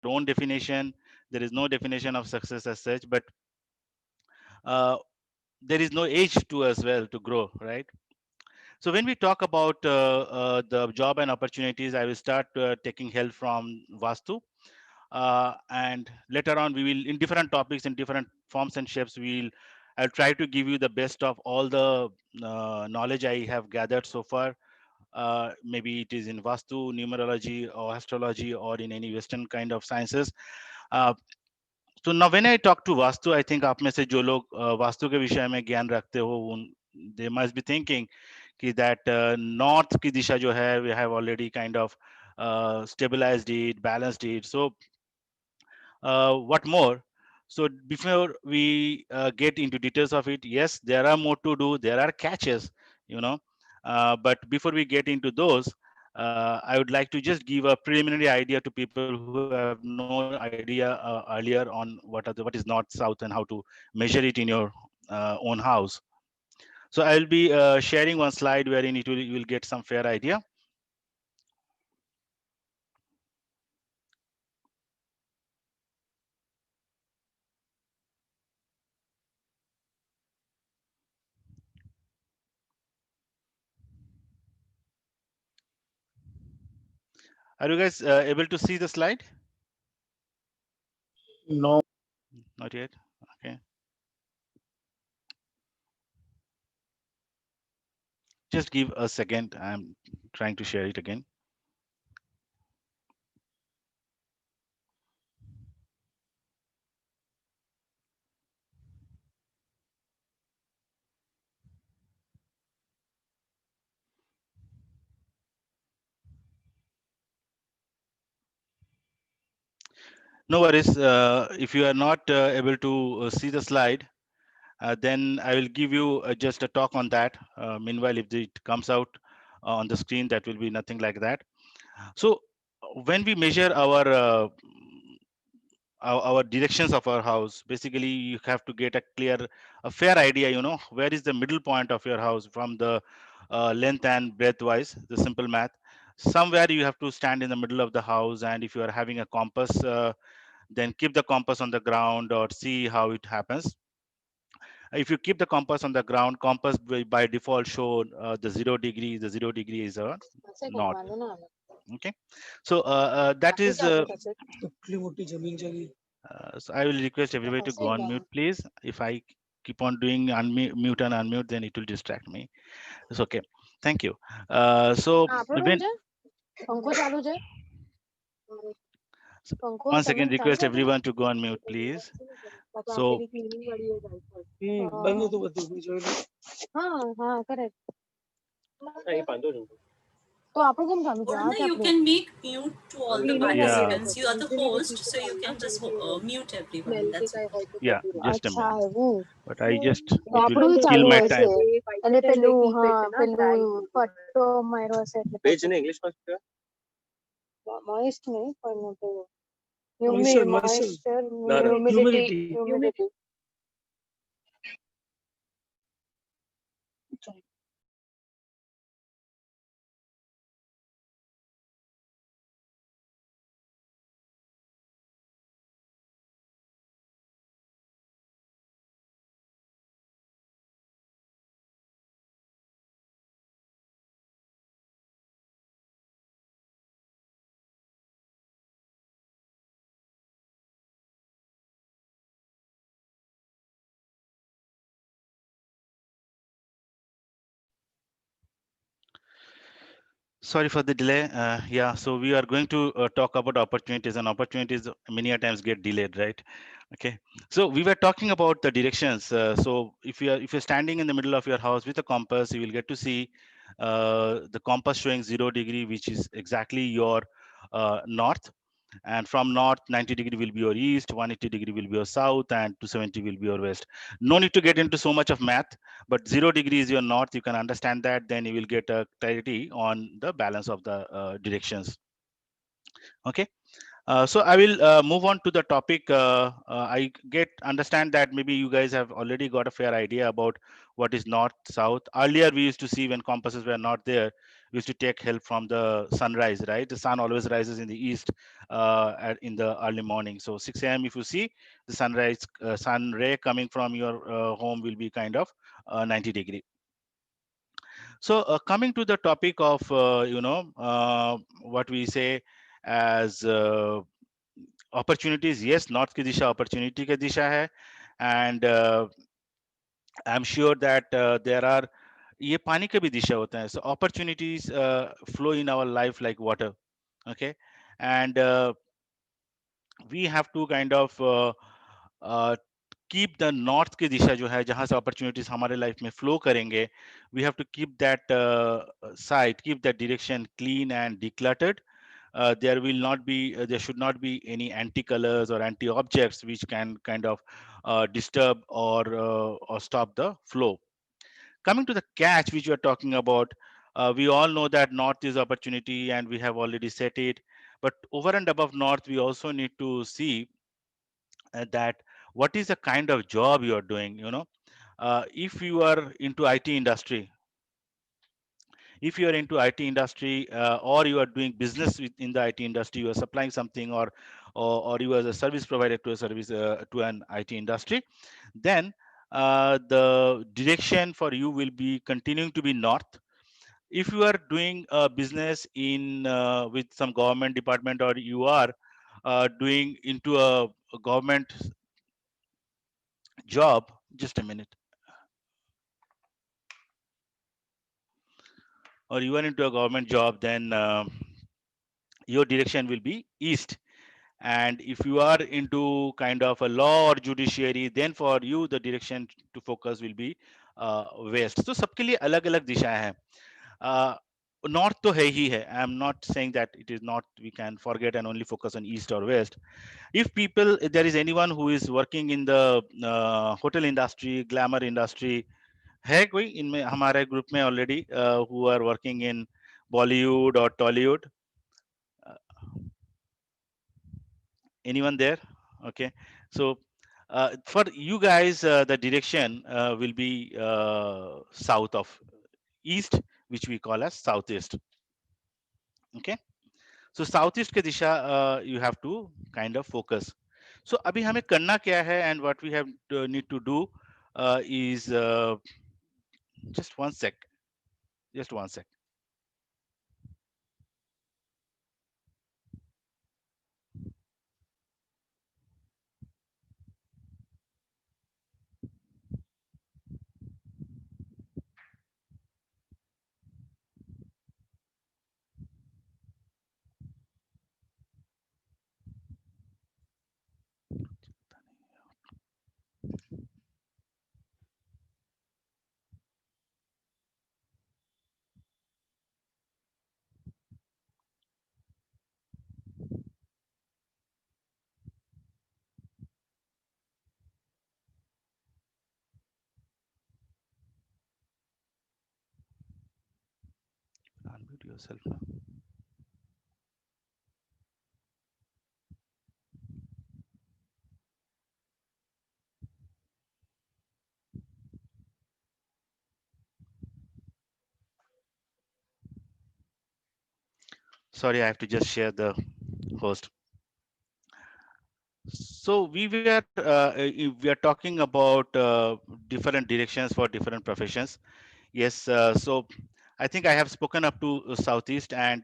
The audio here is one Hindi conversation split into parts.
own definition. There is no definition of success as such, but uh, there is no age to as well to grow, right? So when we talk about the job and opportunities, I will start taking help from Vastu, and later on we will, in different topics, in different forms and shapes, I'll try to give you the best of all the knowledge I have gathered so far. Maybe it is in Vastu, numerology, or astrology, or in any Western kind of sciences. Uh, तो now when I talk to vastu, I think आप में से जो लोग वास्तु के विषय में ज्ञान रखते हो, they must be thinking कि that north की दिशा जो है, we have already kind of stabilized it, balanced it. So what more? So before we get into details of it, yes, there are more to do. There are catches, you know. But before we get into those, I would like to just give a preliminary idea to people who have no idea earlier on what is north, south, and how to measure it in your own house. So I'll be sharing one slide wherein you will get some fair idea. Are you guys able to see the slide? No. Not yet. Okay. Just give a second. I'm trying to share it again. No worries. If you are not able to see the slide, then I will give you just a talk on that. Meanwhile, if it comes out on the screen, that will be nothing like that. So when we measure our directions of our house, basically you have to get a clear, a fair idea, where is the middle point of your house from the length and breadth wise, the simple math. Somewhere you have to stand in the middle of the house, and if you are having a compass, then keep the compass on the ground or see how it happens. If you keep the compass on the ground, compass by default show the 0 degree. The 0 degree is a north. Okay, so that is so I will request everybody to go on mute, please. If I keep on doing unmute and unmute, then it will distract me. It's okay. Thank you. So when once again request everyone to go on mute, please. So Or no, you can make mute to all the yeah, participants. You are the host, so you can just mute everyone. That's okay. yeah, just a minute. But I just તો it will આપણું બી kill ચાલુ my હશે time. અને પેલું હા પેલું ફટો માર્યો હશે એટલે મોઇસ્ટ નહીં પણ પેલું moisture humidity Sorry for the delay. Yeah, so we are going to talk about opportunities, and opportunities many a times get delayed, right? Okay, so we were talking about the directions. So if you're standing in the middle of your house with a compass, you will get to see the compass showing 0 degree, which is exactly your north. And from north, 90 degree will be your east, 180 degree will be your south, and 270 will be your west. No need to get into so much of math, but 0 degree is your north. You can understand that, then you will get a clarity on the balance of the directions. Okay. So I will move on to the topic. I get understand that maybe you guys have already got a fair idea about what is north, south. Earlier, we used to see when compasses were not there, used to take help from the sunrise, right? The sun always rises in the east in the early morning. So 6 a.m. if you see the sunrise, sun ray coming from your home will be kind of 90-degree. So coming to the topic of what we say as opportunities, yes, north की दिशा opportunity की दिशा है, and I'm sure that there are, ये पानी के भी दिशा होता है, so opportunities flow in our life like water. Okay, and we have to kind of uh, keep the north की दिशा जो है जहां से opportunities हमारे life में flow करेंगे, we have to keep that side, keep that direction clean and decluttered. There will not be there should not be any anti colors or anti objects which can kind of disturb or stop the flow. Coming to the catch which you are talking about, we all know that north is opportunity and we have already set it, but over and above north we also need to see that what is the kind of job you are doing, if you are into IT industry, if you are into IT industry, or you are doing business in the IT industry, you are supplying something, or you as a service provider to a service to an IT industry, then the direction for you will be continuing to be north. If you are doing a business in with some government department, or you are doing into a government job, just a minute, or you are into a government job, then your direction will be east. And if you are into kind of a law or judiciary, then for you the direction to focus will be west. So सबके लिए अलग अलग दिशाएं हैं. uh, North तो है ही है. I am not saying that it is not, we can forget and only focus on east or west. If there is anyone who is working in the hotel industry, glamour industry, है कोई इनमें हमारे ग्रुप में already who are working in Bollywood or Tollywood? Uh, Anyone there? Okay, so for you guys the direction will be south of east, which we call as southeast. Okay, so southeast के दिशा you have to kind of focus. So अभी हमें करना क्या है, and what we have to, need to do is just one sec, just one sec. Unmute yourself now. Sorry, I have to just share the host. So we are talking about different directions for different professions. Yes, so I think I have spoken up to southeast, and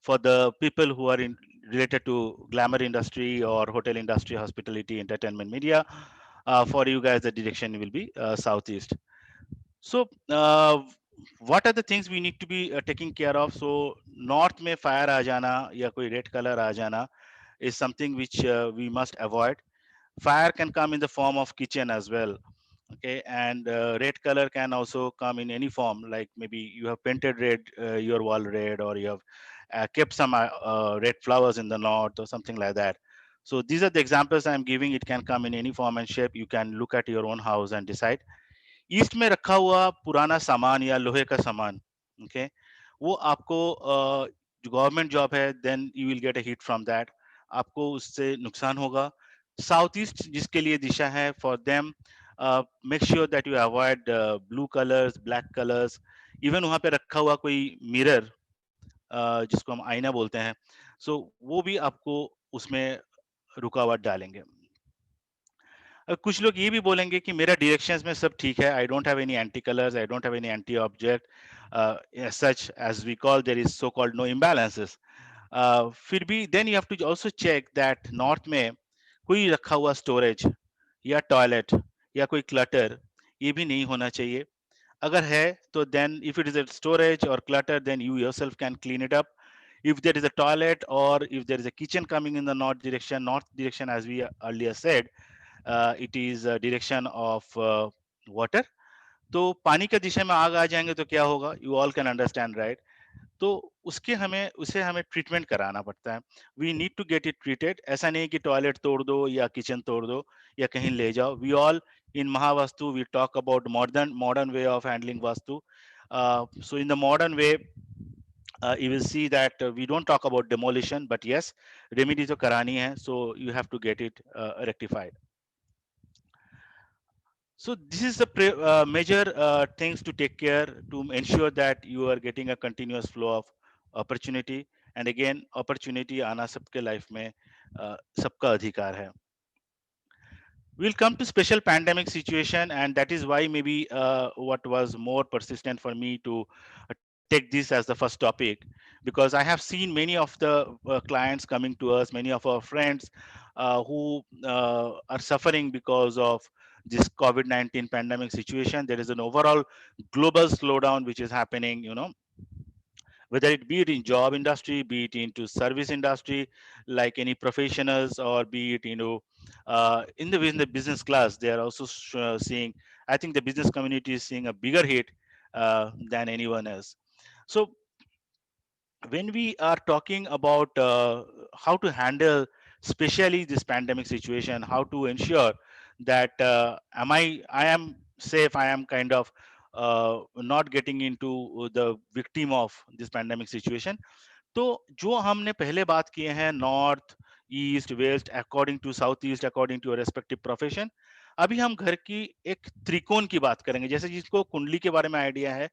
for the people who are in related to glamour industry or hotel industry, hospitality, entertainment, media, for you guys the direction will be southeast. So what are the things we need to be taking care of? So north में fire आ जाना या कोई red color आ जाना is something which we must avoid. Fire can come in the form of kitchen as well. Okay, and red color can also come in any form, like maybe you have painted red your wall red, or you have kept some red flowers in the north or something like that. So these are the examples I'm giving. It can come in any form and shape. You can look at your own house and decide. East में रखा हुआ पुराना सामान या लोहे का सामान, ओके, वो आपको जो गवर्नमेंट जॉब है, then you will get a hit from that, आपको उससे नुकसान होगा. साउथ ईस्ट जिसके लिए दिशा है, for them make sure that you avoid blue colours, black colours. Even वहां पे रखा हुआ कोई मिरर, जिसको हम आईना बोलते हैं, सो वो भी आपको उसमें रुकावट डालेंगे। कुछ लोग ये भी बोलेंगे कि मेरा डायरेक्शंस में सब ठीक है, I don't have any anti colours, I don't have any anti object, such as we call there is so called no imbalances. फिर भी then you have to also check that north में कोई रखा हुआ स्टोरेज या टॉयलेट या कोई क्लटर ये भी नहीं होना चाहिए। अगर है तो then if it is a storage or clutter, then you yourself can clean it up. If there is a toilet or if there is a kitchen coming in the north direction, as we earlier said, it is a direction of water. तो पानी के दिशा में आग आ जाएंगे तो क्या होगा, you all can understand, right? तो उसे हमें ट्रीटमेंट कराना पड़ता है। We need to get it treated. ऐसा नहीं कि टॉयलेट तोड़ दो या किचन तोड़ दो या कहीं ले जाओ। We all in Mahavastu we talk about modern way of handling Vastu. So in the modern way, you will see that we don't talk about demolition, but yes, remedy to karani hai, so you have to get it rectified. So this is the major things to take care to ensure that you are getting a continuous flow of opportunity. And again, opportunity आना सबके life में सबका अधिकार है. We'll come to special pandemic situation, and that is why maybe what was more persistent for me to take this as the first topic, because I have seen many of the clients coming to us, many of our friends who are suffering because of this COVID-19 pandemic situation. There is an overall global slowdown which is happening, whether it be it in job industry, be it into service industry, like any professionals, or be it in the business class, they are also seeing. I think the business community is seeing a bigger hit than anyone else. So when we are talking about how to handle, especially this pandemic situation, how to ensure that I am safe, I am kind of not getting into the victim of this pandemic situation. तो जो हमने पहले बात किए हैं, north east west according to south east according to respective profession, अभी हम घर की एक त्रिकोण की बात करेंगे। जैसे जिसको कुंडली के बारे में आइडिया है,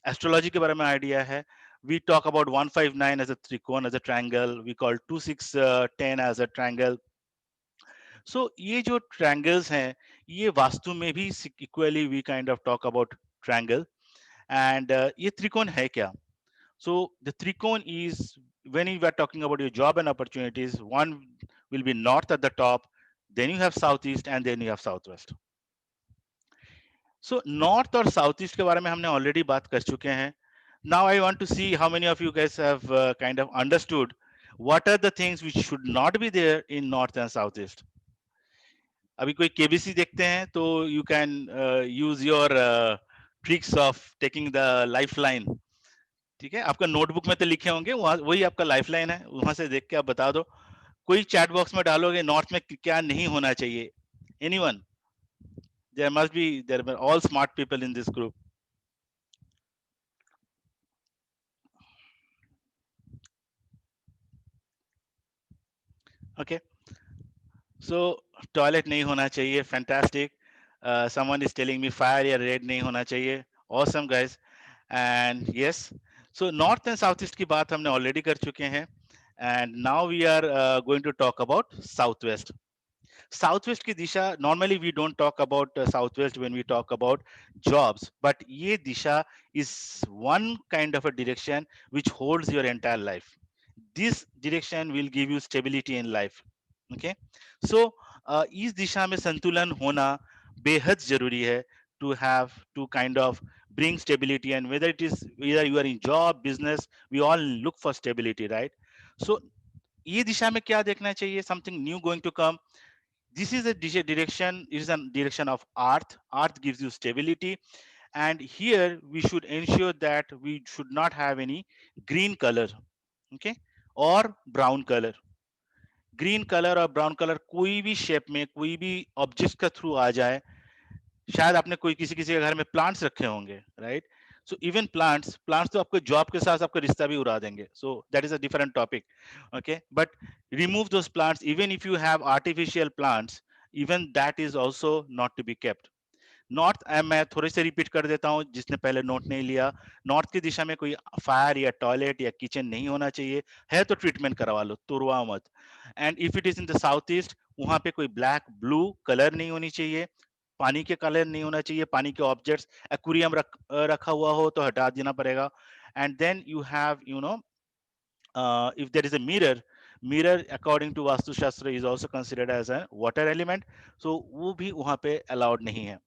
एस्ट्रोलॉजी के बारे में आइडिया है, we talk about 159 as a trikon, as a triangle, we call 2610 as a triangle. So ये जो triangles हैं, ये वास्तु में भी equally we kind of talk about triangle. And ये त्रिकोण है क्या? So the trikon is, when you are talking about your job and opportunities, one will be north at the top, then you have southeast, and then you have southwest. So north और southeast के बारे में हमने already बात कर चुके हैं. Now I want to see how many of you guys have kind of understood what are the things which should not be there in north and southeast. अभी कोई KBC देखते हैं तो you can use your tricks of taking the lifeline. ठीक है, आपका नोटबुक में तो लिखे होंगे, वहाँ वही आपका लाइफलाइन है, वहां से देख के आप बता दो। कोई चैट बॉक्स में डालोगे नॉर्थ में क्या नहीं होना चाहिए? Anyone? There all smart people in this group. Okay, so toilet नहीं होना चाहिए, fantastic. Someone is telling me fire या रेड नहीं होना चाहिए. Awesome guys. And yes, so north and south east की बात हमने ऑलरेडी कर चुके हैं, and now we are going to talk about south west. Southwest की दिशा, normally we don't talk about southwest when we talk about jobs, but ये दिशा is one kind of a direction which holds your entire life. This direction will give you stability in life. Okay, so इस दिशा में संतुलन होना बेहद जरूरी है to have to kind of bring stability, and whether it is either you are in job business, we all look for stability, right? So ये दिशा में क्या देखना चाहिए? Something new going to come. This is a direction, it is a direction of earth. Earth gives you stability, and here we should ensure that we should not have any green color, okay, or brown color. Green colour और ब्राउन कलर कोई भी शेप में, कोई भी ऑब्जेक्ट का थ्रू आ जाए. शायद आपने कोई किसी किसी के घर में प्लांट्स रखे होंगे, राइट? सो इवन प्लांट्स तो आपको जॉब के साथ आपका रिश्ता भी उड़ा देंगे. सो that is a different topic. Okay, but remove those plants. Even if you have artificial plants, even that is also not to be kept. North, मैं थोड़े से रिपीट कर देता हूँ जिसने पहले नोट नहीं लिया। नॉर्थ की दिशा में कोई फायर या टॉयलेट या किचन नहीं होना चाहिए, है तो ट्रीटमेंट करवा लो, तुरवा मत। And if it is in the south east, वहां पे कोई ब्लैक ब्लू कलर नहीं होनी चाहिए, पानी के कलर नहीं होना चाहिए, पानी के ऑब्जेक्ट्स, एक्वेरियम रखा हुआ हो तो हटा देना पड़ेगा। And then you have if there is a mirror according to Vastu Shastra is also considered as a water element, so वो भी वहां पे allowed नहीं है।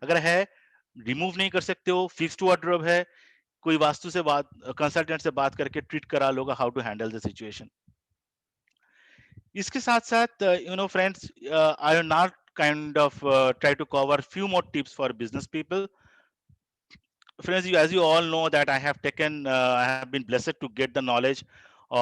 अगर है, रिमूव नहीं कर सकते हो, फिक्स्ड वार्डरोब है, कोई वास्तु से बात, कंसल्टेंट से बात करके ट्रीट करा लोगा how to handle the situation. इसके साथ साथ friends, I am not kind of try to cover few more tips for business people. Friends, as you all know that I have I have been blessed to get the knowledge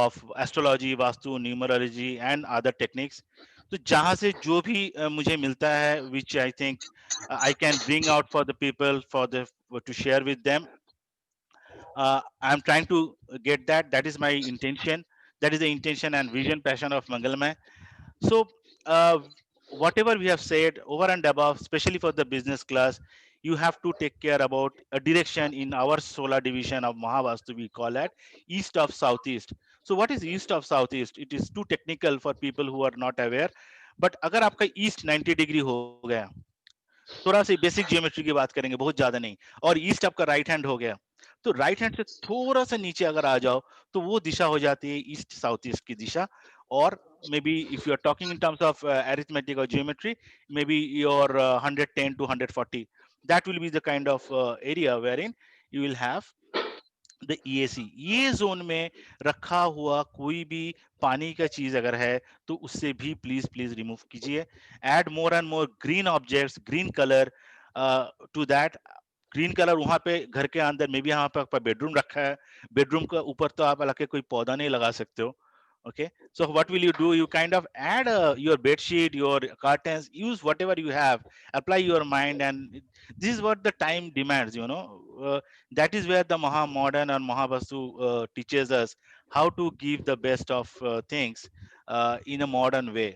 of astrology, vastu, numerology and other techniques. तो जहाँ से जो भी मुझे मिलता है, which I think I can bring out for the people, to share with them, I'm trying to get that. That is my intention. That is the intention and vision, passion of Mangalmay. So, whatever we have said over and above, especially for the business class, you have to take care about a direction in our solar division of Mahavastu. We call it east of southeast. So, what is east of southeast? It is too technical for people who are not aware. But अगर आपका east 90 डिग्री हो गया, थोड़ा सी बेसिक जियोमेट्री की बात करेंगे, बहुत ज्यादा नहीं, और ईस्ट आपका राइट हैंड हो गया, तो राइट हैंड से थोड़ा सा नीचे अगर आ जाओ तो वो दिशा हो जाती है ईस्ट साउथ ईस्ट की दिशा। और maybe if you are talking in terms of arithmetic or geometry, maybe your 110 to 140, that will be the kind of area wherein you will have the EAC। ये जोन में रखा हुआ कोई भी पानी का चीज अगर है तो उससे भी प्लीज प्लीज रिमूव कीजिए। Add more and more green objects, green colour to that. Green colour वहां पे घर के अंदर में भी, यहाँ पे आपका बेडरूम रखा है, बेडरूम के ऊपर तो आप अलग के कोई पौधा नहीं लगा सकते हो। Okay, so what will you do? You kind of add your bed sheet, your curtains, use whatever you have, apply your mind, and this is what the time demands, that is where the Maha Modern or Mahavastu teaches us how to give the best of things in a modern way.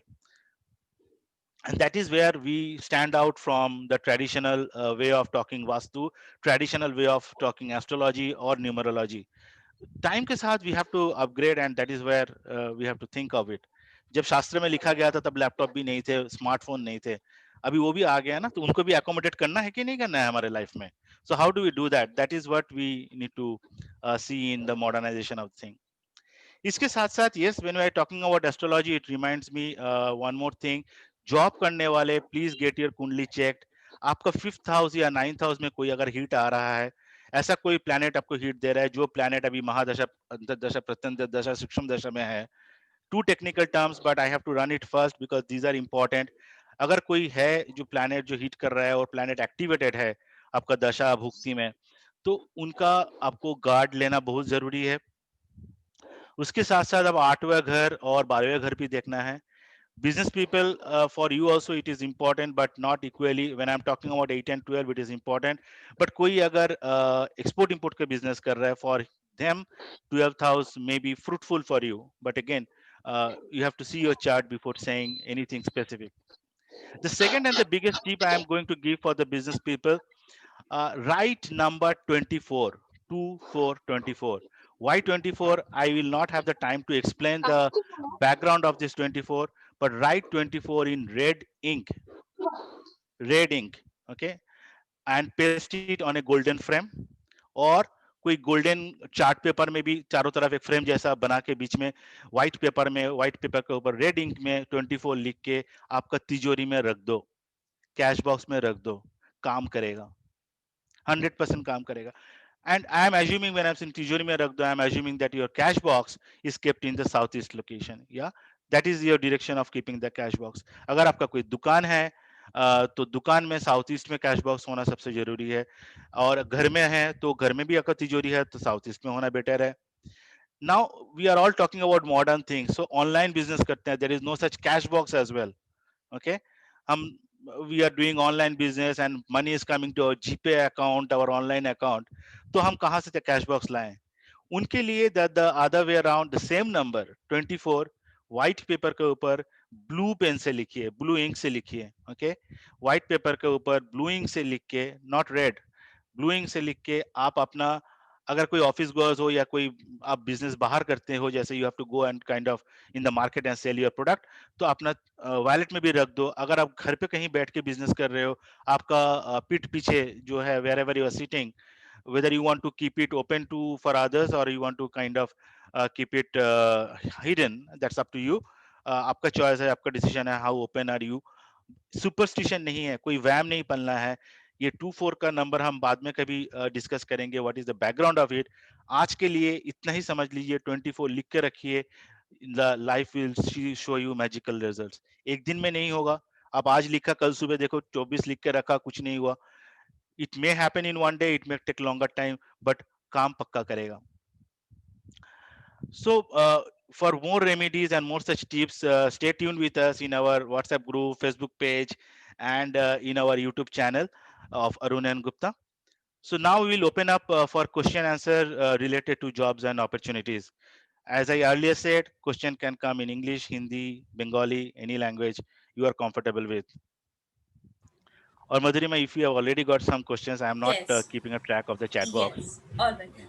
And that is where we stand out from the traditional way of talking Vastu, traditional way of talking astrology or numerology. Time के साथ we have to upgrade, and that is where we have to think of it. जब शास्त्र में लिखा गया था तब लैपटॉप भी नहीं थे, स्मार्टफोन नहीं थे, अभी वो भी आ गया ना, तो उनको भी अकोमोडेट करना है कि नहीं करना है हमारे लाइफ में। So how do we do that? That is what we need to see in the modernisation of thing. इसके साथ साथ yes, when we are talking about astrology, it reminds me one more thing. Job करने वाले please get your kundli checked. आपका फिफ्थ हाउस या नाइन्थ हाउस में कोई अगर हीट आ रहा है, ऐसा कोई प्लैनेट आपको हीट दे रहा है, जो प्लैनेट अभी महादशा, अंतर्दशा, प्रत्यंतर दशा, सूक्ष्म दशा में है, two technical terms but I have to run it first because these are important. अगर कोई है जो प्लैनेट जो हीट कर रहा है और प्लैनेट एक्टिवेटेड है आपका दशा भुक्ति में, तो उनका आपको गार्ड लेना बहुत जरूरी है। उसके साथ साथ अब 8वां घर और 12वें घर भी देखना है। Business people, for you also it is important but not equally. When I'm talking about 8 and 12 it is important, but कोई अगर export import का business कर रहा है, for them 12th house may be fruitful for you, but again you have to see your chart before saying anything specific. The second and the biggest tip I am going to give for the business people, write number 24, 24, 24. Why 24? I will not have the time to explain the background of this 24, but write 24 in red ink, okay, and paste it on a golden frame, or कोई गोल्डन चार्ट पेपर में भी चारों तरफ एक फ्रेम जैसा बना के बीच में व्हाइट पेपर के ऊपर रेड इंक में 24 लिख के आपका तिजोरी में रख दो, कैश बॉक्स में रख दो, काम करेगा, 100% काम करेगा। And I am assuming when I'm saying तिजोरी में रख दो, I am assuming that your cash box is kept in the southeast location. Yeah, that is your direction of keeping the cash box. अगर आपका कोई दुकान है तो दुकान में साउथ ईस्ट में कैश बॉक्स होना सबसे जरूरी है, और घर में है तो घर में भी अगर तिजोरी है तो साउथ ईस्ट में होना बेटर है। Now we are all talking about modern things, so online business करते हैं, there is no such cash box as well. Okay, हम we are doing online business and money is coming to our GPay account, our online account, तो हम कहाँ से कैश बॉक्स लाएं? उनके लिए the other way around, the same number 24, white paper के ऊपर ब्लू पेन से लिखिए, ब्लू इंक से लिखिए, ओके। व्हाइट पेपर के ऊपर ब्लू इंक से लिख के, नॉट रेड, ब्लू इंक से लिख के आप अपना, अगर कोई ऑफिस गोअर्स हो या कोई आप बिजनेस बाहर करते हो, जैसे you have to go and kind of in the market and sell your product, तो अपना वॉलेट में भी रख दो। अगर आप घर पे कहीं बैठ के बिजनेस कर रहे हो, आपका पीठ पीछे जो है, wherever you are sitting, whether you want to keep it open to for others or you want to kind of keep it hidden, that's up to you. आपका चॉइस है, आपका डिसीजन है, how open are you. Superstition नहीं है, कोई वैम नहीं पलना है। ये 2-4 का नंबर हम बाद में कभी डिस्कस करेंगे, what is the background of it. आज के लिए इतना ही समझ लीजिए, 24 लिख के रखिए, life will show you magical results. एक दिन में नहीं होगा, आप आज लिखा कल सुबह देखो 24 लिख के रखा, कुछ नहीं हुआ। It may happen in one day, it may take longer time, but काम पक्का करेगा। So, for more remedies and more such tips, stay tuned with us in our WhatsApp group, Facebook page, and in our YouTube channel of Arun and Gupta. So now we will open up for question answer related to jobs and opportunities. As I earlier said, question can come in English, Hindi, Bengali, any language you are comfortable with. Or Madhurima, if you have already got some questions, I am not Yes. keeping a track of the chat box. Yes. All right.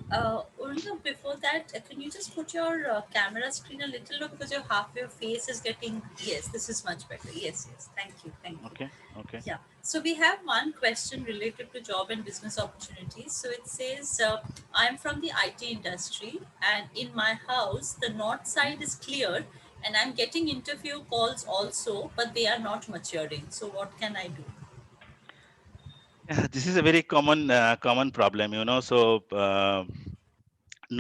Urna, before that, can you just put your camera screen a little low because your half your face is getting. Yes, this is much better. Yes, yes. Thank you. Thank you. Okay, okay. Yeah. So we have one question related to job and business opportunities. So it says, I'm from the IT industry, and in my house, the north side is clear, and I'm getting interview calls also, but they are not maturing. So what can I do? Yeah, this is a very common problem, you know. So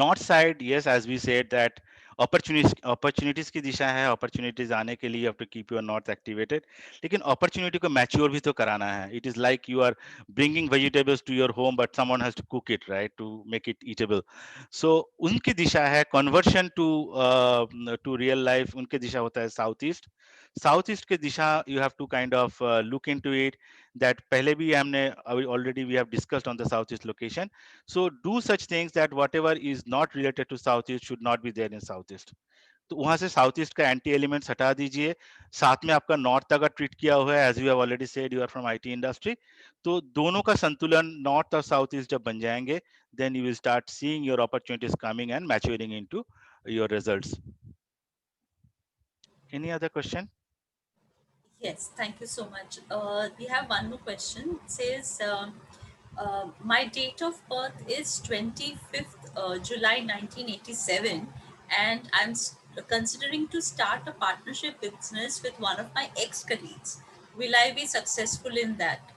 north side, yes, as we said that opportunities की दिशा है, opportunities आने के लिए you have to keep your north activated, लेकिन opportunity को mature भी तो कराना है. It is like you are bringing vegetables to your home but someone has to cook it, right, to make it eatable. So उनकी दिशा है conversion to real life, उनकी दिशा होता है southeast. Southeast की दिशा you have to kind of look into it, that पहले भी हमने already we have discussed on the southeast location. So do such things that whatever is not related to southeast should not be there in southeast. तो वहां से साउथ ईस्ट का एंटी एलिमेंट्स हटा दीजिए, साथ में आपका नॉर्थ अगर ट्रीट किया हुआ है, as you have already said you are from IT industry, तो दोनों का संतुलन नॉर्थ और साउथ ईस्ट जब बन जाएंगे, then you will start seeing your opportunities coming and maturing into your results. Any other question? Yes, thank you so much. We have one more question. It says, my date of birth is 25th July 1987, and considering to start a partnership business with one of my ex colleagues. Will I be successful in that?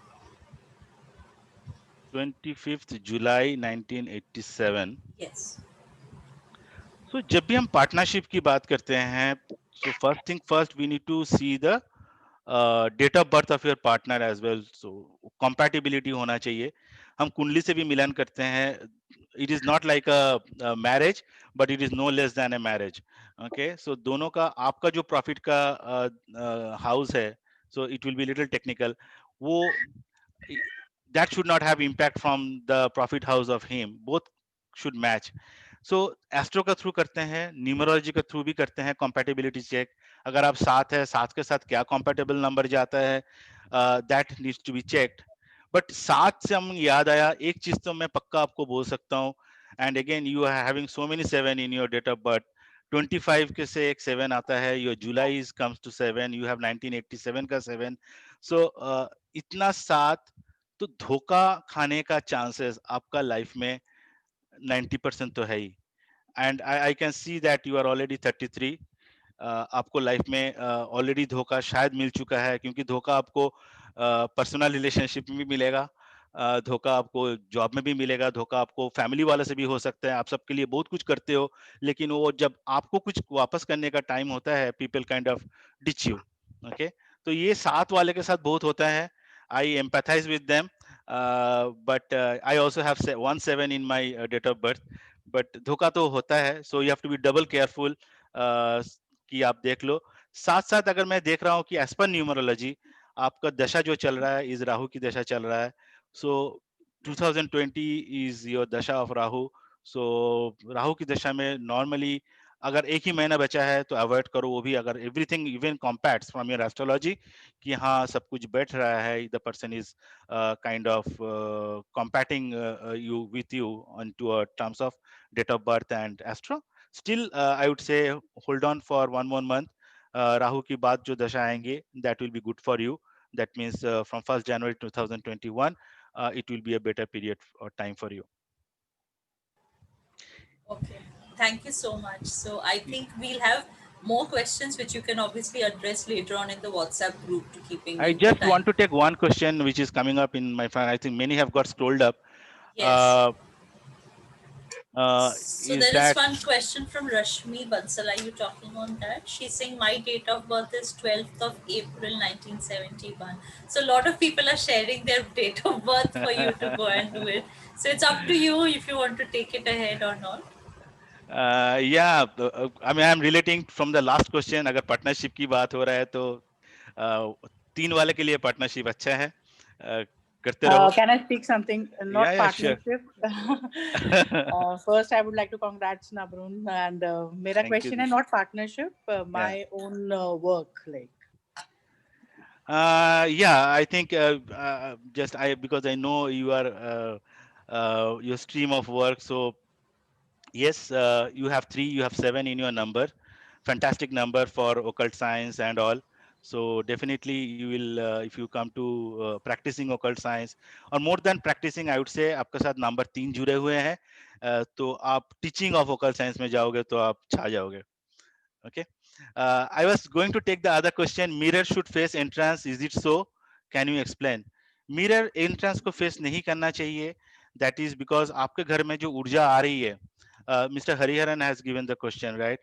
25th July 1987. Yes. So जब भी हम पार्टनरशिप की बात करते हैं, so first thing first we need to see the date of birth of your partner as well. So compatibility होना चाहिए. हम कुंडली से भी मिलान करते हैं. It is not like a marriage, but it is no less than a marriage. Okay, so दोनों का, आपका जो प्रॉफिट का हाउस है, so it will be little technical. वो that should not have impact from the profit house of him. Both should match. So astro का थ्रू करते हैं, न्यूमरोलॉजी का थ्रू भी करते हैं कंपैटिबिलिटी चेक. अगर आप साथ है, साथ के साथ क्या कंपैटिबल नंबर जाता है, that needs to be checked. But साथ से हम याद आया, एक चीज तो मैं पक्का आपको बोल सकता हूँ, and again you are having so many 7 in your date of birth. 25 के से एक 7 आता है, your July comes to 7, you have 1987 का 7. सो इतना साथ, तो धोखा खाने का चांसेस आपका लाइफ में 90% तो है ही. And I can see that you are already 33. आपको लाइफ में ऑलरेडी धोखा शायद मिल चुका है, क्योंकि धोखा आपको पर्सनल रिलेशनशिप में भी मिलेगा, धोखा आपको जॉब में भी मिलेगा, धोखा आपको फैमिली वाले से भी हो सकता है. आप सबके लिए बहुत कुछ करते हो, लेकिन वो जब आपको कुछ वापस करने का टाइम होता है, people kind of ditch you. Okay, तो ये साथ वाले के साथ बहुत होता है. I empathise with them, but I also have 17 in my date of birth. But धोखा तो होता है, so you have to be double careful कि आप देख लो. साथ साथ अगर मैं देख रहा हूँ कि एज पर न्यूमरोलॉजी आपका दशा जो चल रहा है, इस राहु की दशा चल रहा है. सो 2020 इज योर दशा ऑफ राहु. सो राहु की दशा में नॉर्मली अगर एक ही महीना बचा है तो अवॉइड करो वो भी, अगर everything even compacts from your astrology कि हाँ सब कुछ बैठ रहा है, the person is kind of compacting you with you onto terms of date of birth and astro, still I would say hold on for one more month. Rahu की बाद जो दशा आएंगे that will be good for you. That means from 1st January 2021 it will be a better period or time for you. Okay, thank you so much. So I think we'll have more questions which you can obviously address later on in the WhatsApp group to keeping I in the just time. want to take one question which is coming up in my phone. I think many have got scrolled up. Yes. Uh, So is there is that one question from Rashmi Bansal. Are you talking on that? She's saying my date of birth is 12th of April 1971. So a lot of people are sharing their date of birth for you to go and do it. So it's up to you if you want to take it ahead or not. yeah, I mean I'm relating from the last question. अगर पार्टनरशिप की बात हो रहा है तो 3 वाले के लिए पार्टनरशिप अच्छा है, करते रहो. Can I speak something? Yeah, Not yeah, sure. partnership. First, I would like to congrats Nabrun, and मेरा Thank you, question है Dish. not partnership, Yeah. my own work like. Yeah, I think just I because I know you are your stream of work. So yes, you have 3, you have 7 in your number. Fantastic number for occult science and all. So definitely you will if you come to practicing occult science, or more than practicing, I would say आपके साथ नंबर 3 जुड़े हुए हैं, तो आप टीचिंग ऑफ occult science में जाओगे तो आप छा जाओगे. Okay. I was going to take the other question. Mirror should face entrance. Is it so? Can you explain? Mirror entrance को face नहीं करना चाहिए. That is because आपके घर में जो ऊर्जा आ रही है, Mr. Hariharan has given the question, right?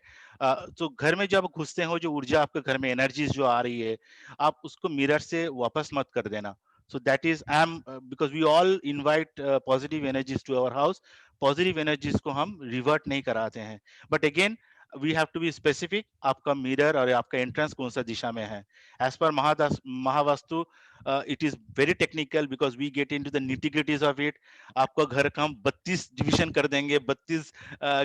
तो घर में जब घुसते हो, जो ऊर्जा आपके घर में एनर्जीज जो आ रही है, आप उसको मिरर से वापस मत कर देना. So that is because we all invite positive energies to our house. Positive energies को हम revert नहीं कराते हैं. But again, we have to be specific. आपका मिरर और आपका एंट्रेंस कौन सा दिशा में है. As per Mahavastu, it is very technical because we get into the nitty-gritties of it. आपका घर का हम 32 डिवीजन कर देंगे, 32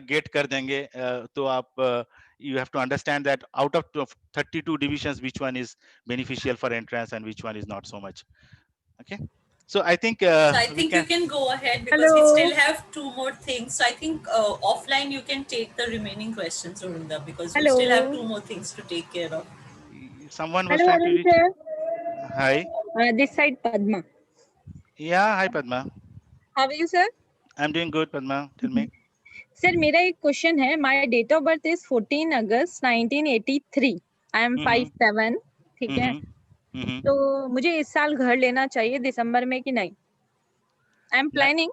गेट कर देंगे, तो आप you have to understand that out of 32 divisions, which one is beneficial for entrance and which one is not so much. Okay, so I think So I we think you can. can go ahead because we still have 2 more things. So I think offline you can take the remaining questions, Urunda, because we still have 2 more things to take care of. Someone was Hello, trying to Arun reach. sir. Hi. This side Padma. Yeah, hi Padma. How are you, sir? I'm doing good, Padma. Tell me. Sir मेरा एक क्वेश्चन है. My date of birth is 14 August 1983. I am 57. ठीक है, तो मुझे इस साल घर लेना चाहिए दिसंबर में कि नहीं? I am planning.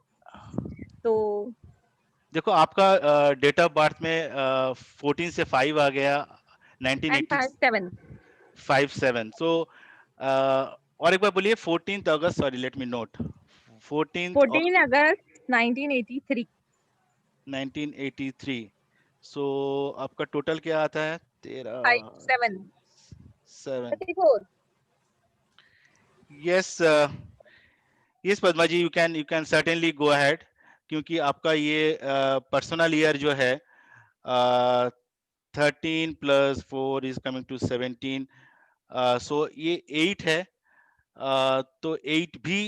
तो देखो आपका डेट ऑफ बर्थ में 14 से 5 आ गया, आई एम 1987. 57. सो और एक बार बोलिए. 14 August, sorry let me note. 14 August 1983. 1983. So आपका टोटल क्या आता है? 57. 7. 34. Yes yes Padma ji, you can certainly go ahead, क्योंकि आपका ये पर्सनल ईयर जो है 13 + 4 इज कमिंग टू 17. सो ये 8 है. तो 8 भी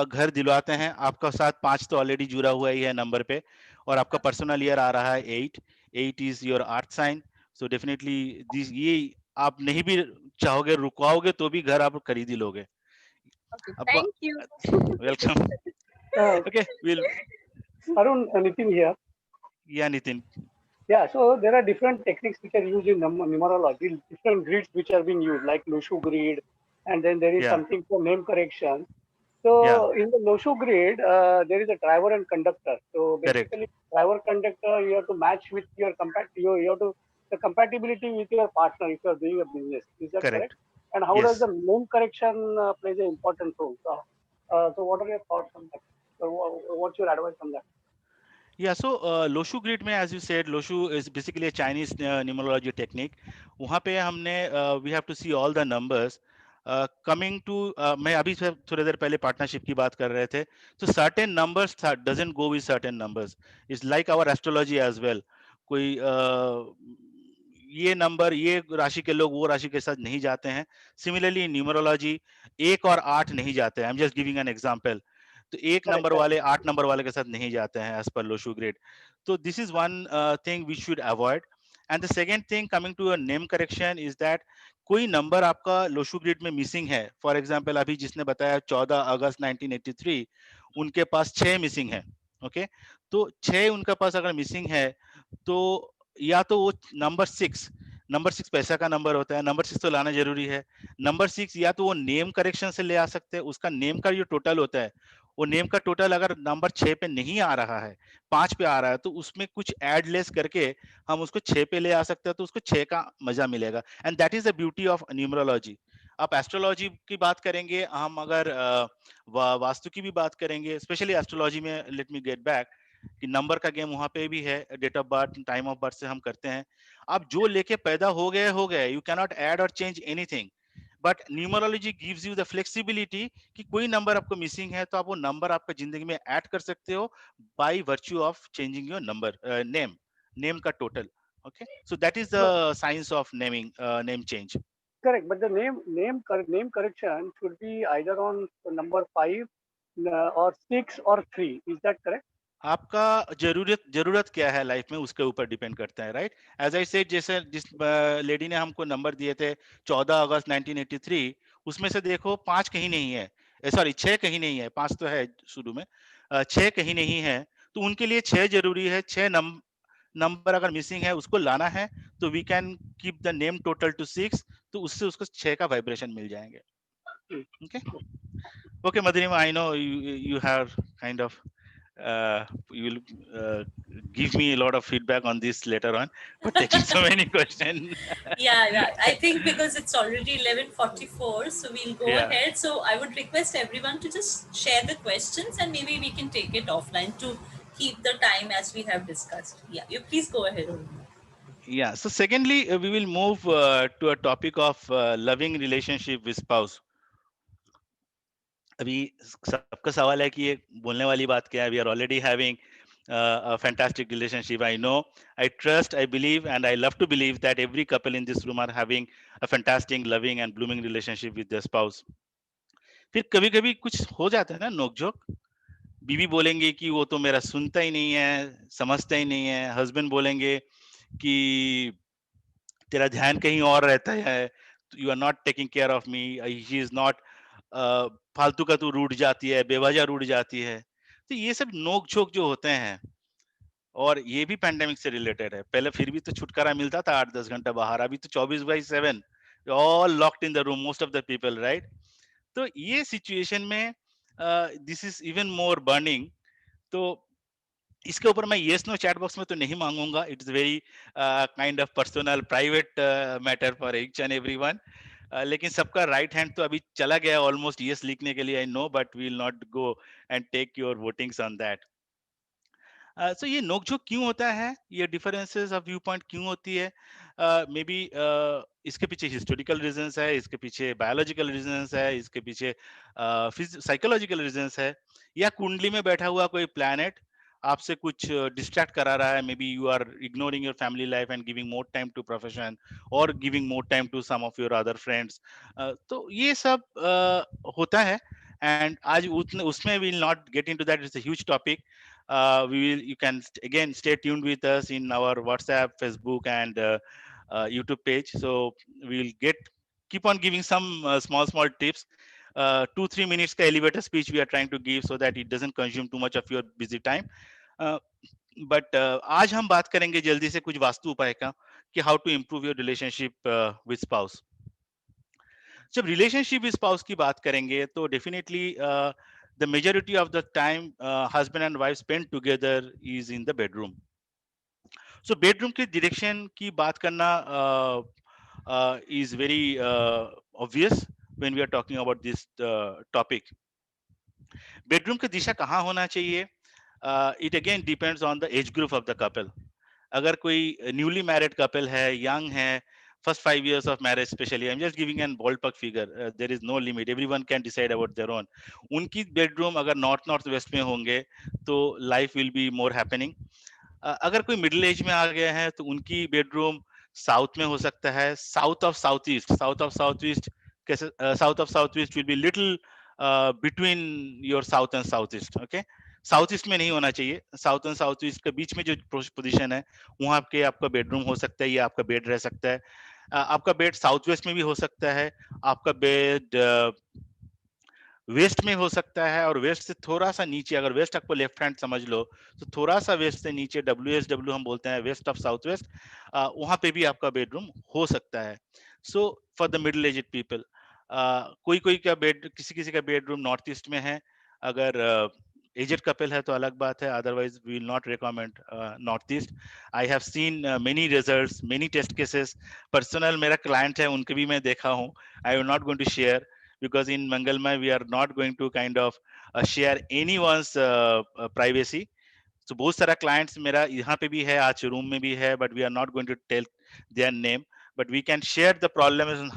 घर दिलवाते हैं. आपका साथ 5 तो ऑलरेडी जुड़ा हुआ ही है नंबर पे, और आपका पर्सनल ईयर आ रहा है 8. 8 is your earth sign. So definitely this ये आप नहीं भी चाहोगे, रुकवाओगे तो भी घर आप खरीद ही लोगे. Thank you. Welcome. Uh, Okay, we'll. Arun, Nitin here. Yeah, Nitin. Yeah, so there are different techniques which are used in numerology, different grids which are being used, like Loshu grid, and then there is Yeah. something for name correction. So Yeah. in the Loshu grid, there is a driver and conductor. So Correct. basically, driver conductor you have to match with your you have to the compatibility with your partner if you are doing a business. Is that Correct. correct? And how Yes. does the name correction plays an important role? So what are your thoughts on that? So what's your advice on that? Yeah, so Loshu grid में, as you said, Loshu is basically a Chinese numerology technique. वहाँ पे हमने we have to see all the numbers. Coming to मैं अभी से थोड़ी देर पहले पार्टनरशिप की बात कर रहे थे. So certain numbers doesn't go with certain numbers. It's like our astrology as well. कोई ये नंबर, ये राशि के लोग वो राशि के साथ नहीं जाते हैं। सिमिलरली न्यूमरोलॉजी 1 और 8 नहीं जाते हैं। I am just giving an example. तो 1 Correct, नंबर correct. वाले 8 नंबर वाले के साथ नहीं जाते हैं एज पर लोशू ग्रेड। तो this is one thing we should avoid. And the second thing coming to a name correction is that कोई नंबर आपका लोशू ग्रिड में मिसिंग है, फॉर एग्जांपल अभी जिसने बताया 14 अगस्त 1983, उनके पास 6 मिसिंग है। ओके, तो 6 उनके पास अगर मिसिंग है तो या तो वो नंबर 6 पैसा का नंबर होता है, नंबर 6 तो लाना जरूरी है। नंबर 6 या तो वो नेम करेक्शन से ले आ सकते हैं, उसका नेम का जो टोटल होता है, वो नेम का टोटल अगर नंबर 6 पे नहीं आ रहा है, 5 पे आ रहा है, तो उसमें कुछ ऐड लेस करके हम उसको 6 पे ले आ सकते हैं, तो उसको 6 का मजा मिलेगा। And that is the beauty of numerology. आप एस्ट्रोलॉजी की बात करेंगे, हम अगर वास्तु की भी बात करेंगे, स्पेशली एस्ट्रोलॉजी में, लेट मी गेट बैक कि नंबर का गेम वहां पे भी है, date of birth, time of birth से हम करते हैं। आप जो लेके पैदा हो गए, यू कैनॉट ऐड और change anything. But numerology gives you the flexibility कि कोई नंबर आपको मिसिंग है तो आप वो नंबर आपका जिंदगी में ऐड कर सकते हो by virtue of changing your number name का total. Okay, so that is the No, science of naming, name change. correct. But the name correction should be either on number 5 or 6 or 3. Is that correct? आपका जरूरत क्या है लाइफ में, उसके ऊपर डिपेंड करता है, राइट। एज आई सेड, जैसे जिस लेडी ने हमको नंबर दिए थे 14 अगस्त 1983, उसमें से देखो 5 कहीं नहीं है, सॉरी 6 कहीं नहीं है, 5 तो है शुरू में, 6 कहीं नहीं है। तो उनके लिए 6 जरूरी है। 6 नंबर अगर मिसिंग है उसको लाना है, तो we can keep the name total to 6, तो उससे उसको 6 का वाइब्रेशन मिल जाएंगे। Hmm. Okay, okay Madhurima, I know you have kind of you will uh, give me a lot of feedback on this later on for taking so many questions. Yeah, I think because it's already 11:44, so we'll go Yeah. ahead. So I would request everyone to just share the questions and maybe we can take it offline to keep the time as we have discussed. Yeah, you please go ahead. Aruna. Yeah, so secondly, we will move to a topic of loving relationship with spouse. अभी सबका सवाल है कि ये बोलने वाली बात क्या है। We are already having a fantastic relationship. I know, I trust, I believe, and I love to believe that every couple in this room are having a fantastic, loving, and blooming relationship with their spouse. फिर कभी कभी कुछ हो जाता है ना, नोकझोंक। बीवी बोलेंगे कि वो तो मेरा सुनता ही नहीं है, समझता ही नहीं है। हस्बैंड बोलेंगे कि तेरा ध्यान कहीं और रहता है, you are not taking care of me, he is not, फालतू का तू रूठ जाती है, बेवजह रूठ जाती है। तो ये सब नोक झोंक जो होते हैं, और ये भी पैंडेमिक से रिलेटेड है। पहले फिर भी तो छुटकारा मिलता था 8-10 घंटा बाहर, अभी तो 24/7 all locked in the room, most of the people, right. तो ये सिचुएशन में this is even more burning. तो इसके ऊपर मैं येस नो चैट बॉक्स में तो नहीं मांगूंगा, it's very kind of personal private matter for each and everyone. लेकिन सबका राइट हैंड तो अभी चला गया ऑलमोस्ट येस लिखने के लिए, I know, but we will not go and take your votings on that. So ये नोकझोंक क्यों होता है, ये डिफरेंसेस ऑफ व्यू पॉइंट क्यों होती है? मे बी इसके पीछे हिस्टोरिकल रीजंस है, इसके पीछे बायोलॉजिकल रीजंस है, इसके पीछे साइकोलॉजिकल रीजंस है, या कुंडली में बैठा हुआ कोई प्लैनेट आपसे कुछ डिस्ट्रैक्ट करा रहा है। Maybe you are ignoring your family life and giving more time to profession, और giving more time to some of your other friends. तो ये सब होता है। एंड आज उसमें will not get into that, it's a huge topic. You can again stay tuned with us in our WhatsApp, Facebook, and YouTube page. So we'll keep on giving some small tips. 2-3 minutes ka elevator speech we are trying to give so that it doesn't consume too much of your busy time. uh, but आज हम बात करेंगे जल्दी से कुछ वास्तु उपाय का कि how to improve your relationship with spouse. जब रिलेशनशिप विद स्पाउस की बात करेंगे तो definitely the majority of the time husband and wife spend together is in the bedroom. So bedroom के direction की बात करना is very obvious when we are talking about this topic. bedroom की दिशा कहाँ होना चाहिए? It again depends on the age group of the couple. अगर कोई न्यूली मैरिड कपल है, यंग है, first 5 years of marriage especially, I'm just giving an ballpark figure, there is no limit, everyone can decide about their own. उनकी बेडरूम अगर नॉर्थ नॉर्थ वेस्ट में होंगे तो life will be more happening. अगर कोई मिडिल एज में आ गए हैं तो उनकी बेडरूम साउथ में हो सकता है, south of south east. South of south east कैसे? South of south east will be little between your south and south east. Okay, south east में नहीं होना चाहिए, साउथ एंड साउथ ईस्ट के बीच में जो पोजीशन है वहां पे आपका बेडरूम हो सकता है या आपका बेड रह सकता है। आपका बेड साउथ वेस्ट में भी हो सकता है, आपका बेड वेस्ट में हो सकता है, और वेस्ट से थोड़ा सा नीचे, अगर वेस्ट आपको लेफ्ट हैंड समझ लो तो थोड़ा सा वेस्ट से नीचे WSW हम बोलते हैं, वेस्ट ऑफ साउथ वेस्ट, वहां पे भी आपका बेडरूम हो सकता है। So for the middle aged people, कोई कोई का बेड, किसी किसी का बेडरूम नॉर्थ ईस्ट में है। अगर एजेड कपल है तो अलग बात है, otherwise we will not recommend north east. I have seen many results, many test cases, personal मेरा क्लाइंट है, उनके भी मैं देखा हूँ। I will not going to share, because in Mangalmai we are not going to kind of share anyone's privacy. So बहुत सारा clients मेरा यहाँ पे भी है, आज रूम में भी है, but we are not going to tell their name, but we can share the problem and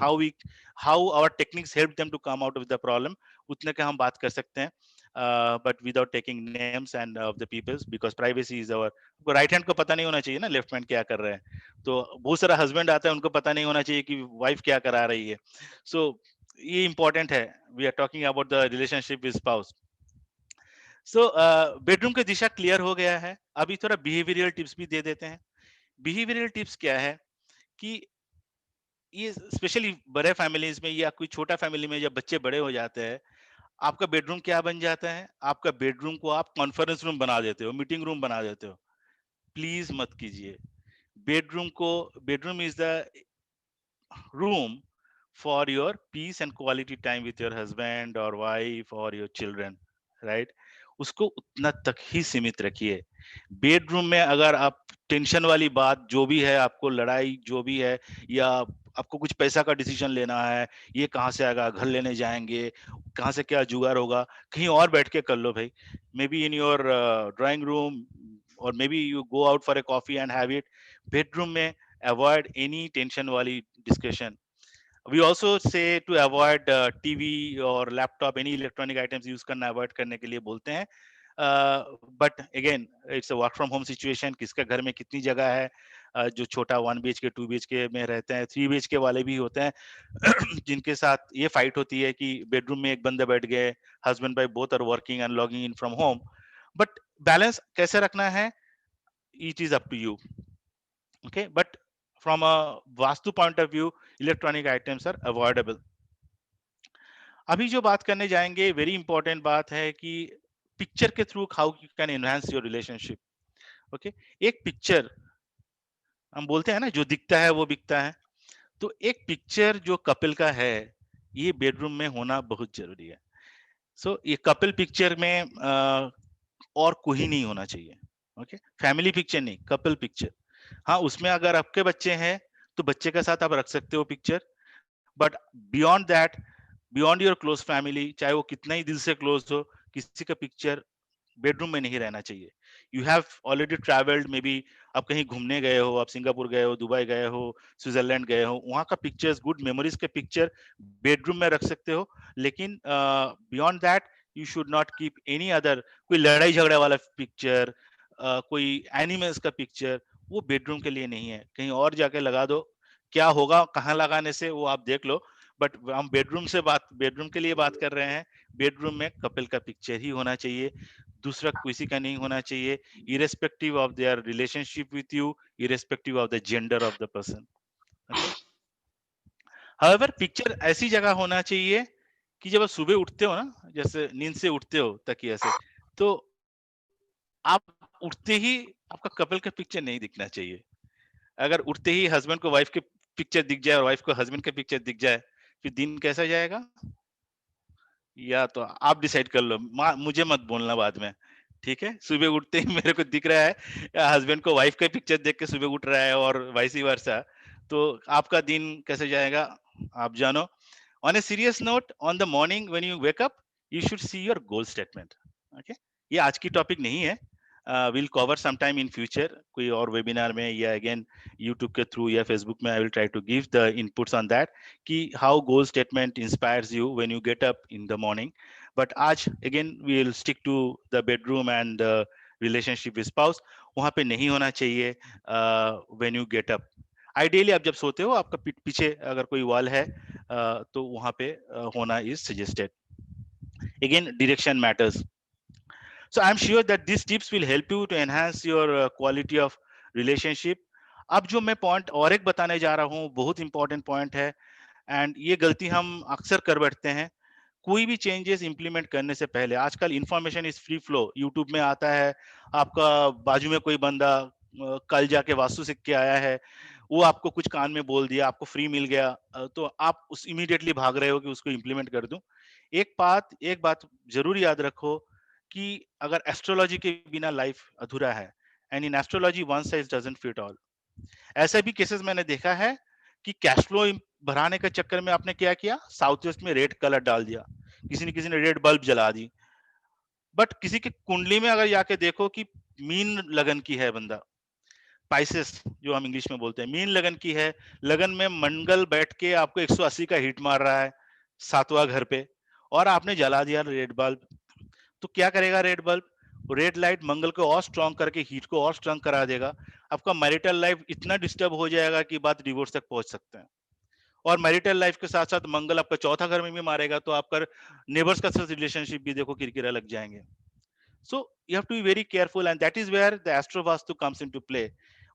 how our techniques help them to come out of the problem. उतने का हम बात कर सकते हैं, but without taking names and of the peoples, because privacy is our, right hand को पता नहीं होना चाहिए ना लेफ्ट हैंड क्या कर रहे हैं। तो बहुत सारा हस्बैंड आता है, उनको पता नहीं होना चाहिए कि वाइफ क्या करा रही है। सो ये इंपॉर्टेंट है, we are talking about the relationship with spouse. So bedroom की दिशा क्लियर हो गया है, अभी थोड़ा बिहेवियरल टिप्स भी दे देते हैं। बिहेवियरल टिप्स क्या है कि ये स्पेशली बड़े फैमिलीज में या कोई छोटा फैमिली में जब बच्चे बड़े हो जाते हैं, आपका बेडरूम क्या बन जाता है? आपका बेडरूम को आप कॉन्फ्रेंस रूम बना देते हो, मीटिंग रूम बना देते हो। प्लीज मत कीजिए। Bedroom is the room for your peace and quality time with your husband or wife or your children, right? उसको उतना तक ही सीमित रखिए। बेडरूम में अगर आप टेंशन वाली बात जो भी है, आपको लड़ाई जो भी है, या आपको कुछ पैसा का डिसीजन लेना है, ये कहाँ से आएगा, घर लेने जाएंगे, कहाँ से क्या जुगाड़ होगा, कहीं और बैठ के कर लो भाई। Maybe in your drawing room, और maybe you go out for a coffee and have it. Bedroom में avoid any tension wali discussion. We also say to avoid TV or laptop, any electronic items use करना avoid करने के लिए बोलते हैं। But again it's a work from home situation, किसका घर में कितनी जगह है, जो छोटा 1 BHK 2 BHK में रहते हैं, 3 BHK वाले भी होते हैं जिनके साथ ये फाइट होती है कि बेडरूम में एक बंदा बैठ गए, husband wife both are working and logging in from home. But balance कैसे रखना है, it is up to you. Okay, but from a vastu point of view, electronic items are avoidable. अभी जो बात करने जाएंगे, वेरी इंपॉर्टेंट बात है कि पिक्चर के through how you can enhance your relationship. Okay, एक पिक्चर हम बोलते हैं ना, जो दिखता है वो बिकता है। तो एक पिक्चर जो कपल का है, ये बेडरूम में होना बहुत जरूरी है। सो ये कपल पिक्चर में और कोई नहीं होना चाहिए। ओके, फैमिली पिक्चर नहीं, कपल पिक्चर। हाँ, उसमें अगर आपके बच्चे हैं तो बच्चे के साथ आप रख सकते हो picture, but beyond that, beyond your close family, चाहे वो कितना ही दिल से क्लोज हो, किसी का पिक्चर बेडरूम में नहीं रहना चाहिए। You have already travelled, may be आप कहीं घूमने गए हो, आप सिंगापुर गए हो, दुबई गए हो, स्विट्जरलैंड गए हो, वहां का पिक्चर्स, गुड मेमोरीज के पिक्चर बेडरूम में रख सकते हो। लेकिन beyond that you should not keep any other, कोई लड़ाई झगड़ा वाला पिक्चर, कोई एनिमल्स का पिक्चर, वो बेडरूम के लिए नहीं है। कहीं और जाके लगा दो, क्या होगा कहाँ लगाने से वो आप देख लो। बट हम बेडरूम के लिए बात कर रहे हैं। बेडरूम में कपल का पिक्चर ही होना चाहिए, दूसरा किसी का नहीं होना चाहिए, irrespective of their relationship with you, irrespective of the gender of the person. However picture ऐसी जगह होना चाहिए कि जब आप सुबह उठते हो ना, जैसे नींद से उठते हो तकिया से, तो आप उठते ही आपका कपल का पिक्चर नहीं दिखना चाहिए। अगर उठते ही हस्बैंड को वाइफ के पिक्चर दिख जाए और वाइफ को हस्बैंड के पिक्चर दिख जाए, फिर दिन कैसा जाएगा? या तो आप डिसाइड कर लो, मुझे मत बोलना बाद में, ठीक है? सुबह उठते ही मेरे को दिख रहा है हस्बैंड को वाइफ का पिक्चर देख के सुबह उठ रहा है और वाइस वर्सा, तो आपका दिन कैसे जाएगा आप जानो। On a serious note, on the morning when you wake up, you should see your goal statement. Okay, ये आज की टॉपिक नहीं है, will cover sometime in future, कोई और वेबिनार में या अगेन यूट्यूब के थ्रू या फेसबुक में। I will try to give the inputs on that कि how goal statement inspires you when you get up in the morning. But आज again we will stick to the bedroom and relationship with spouse. वहां पे नहीं होना चाहिए when you get up. Ideally आप जब सोते हो आपका पीछे अगर कोई वॉल है तो वहां पे होना is suggested. Again, direction matters. So I'm sure that these tips will help you to enhance your quality of relationship. अब जो मैं पॉइंट और एक बताने जा रहा हूँ बहुत इंपॉर्टेंट पॉइंट है, एंड ये गलती हम अक्सर कर बैठते हैं। कोई भी चेंजेस इंप्लीमेंट करने से पहले, आजकल information is free flow, YouTube में आता है, आपका बाजू में कोई बंदा कल जाके वास्तु सीख के आया है, वो आपको कुछ कान में बोल दिया, आपको फ्री मिल गया, तो आप उस इमीडिएटली भाग रहे हो कि उसको इंप्लीमेंट कर दूं। एक बात जरूर याद रखो कि अगर एस्ट्रोलॉजी के बिना लाइफ अधूरा है, and in astrology one size doesn't fit all. ऐसे भी केसेस मैंने देखा है कि कैश फ्लो बढ़ाने के चक्कर में आपने क्या किया, साउथ वेस्ट में रेड कलर डाल दिया, किसी ने रेड बल्ब जला दी, बट किसी की कुंडली में अगर जाके देखो कि मीन लगन की है बंदा, पाइसेस जो हम इंग्लिश में बोलते हैं, मीन लगन की है, लगन में मंगल बैठ के आपको 180 का हिट मार रहा है 7वां घर पे, और आपने जला दिया रेड बल्ब, तो क्या करेगा रेड बल्ब? रेड लाइट मंगल को और स्ट्रॉन्ग करके हीट को और स्ट्रॉन्ग करा देगा। आपका मैरिटल लाइफ इतना डिस्टर्ब हो जाएगा कि बात डिवोर्स तक पहुंच सकते हैं। और मैरिटल लाइफ के साथ साथ मंगल आपका 4था घर में भी मारेगा, तो आपका नेबर्स का साथ रिलेशनशिप भी देखो किरकिरा लग जाएंगे। So you have to be very careful, and that is where the Astro Vastu comes into play.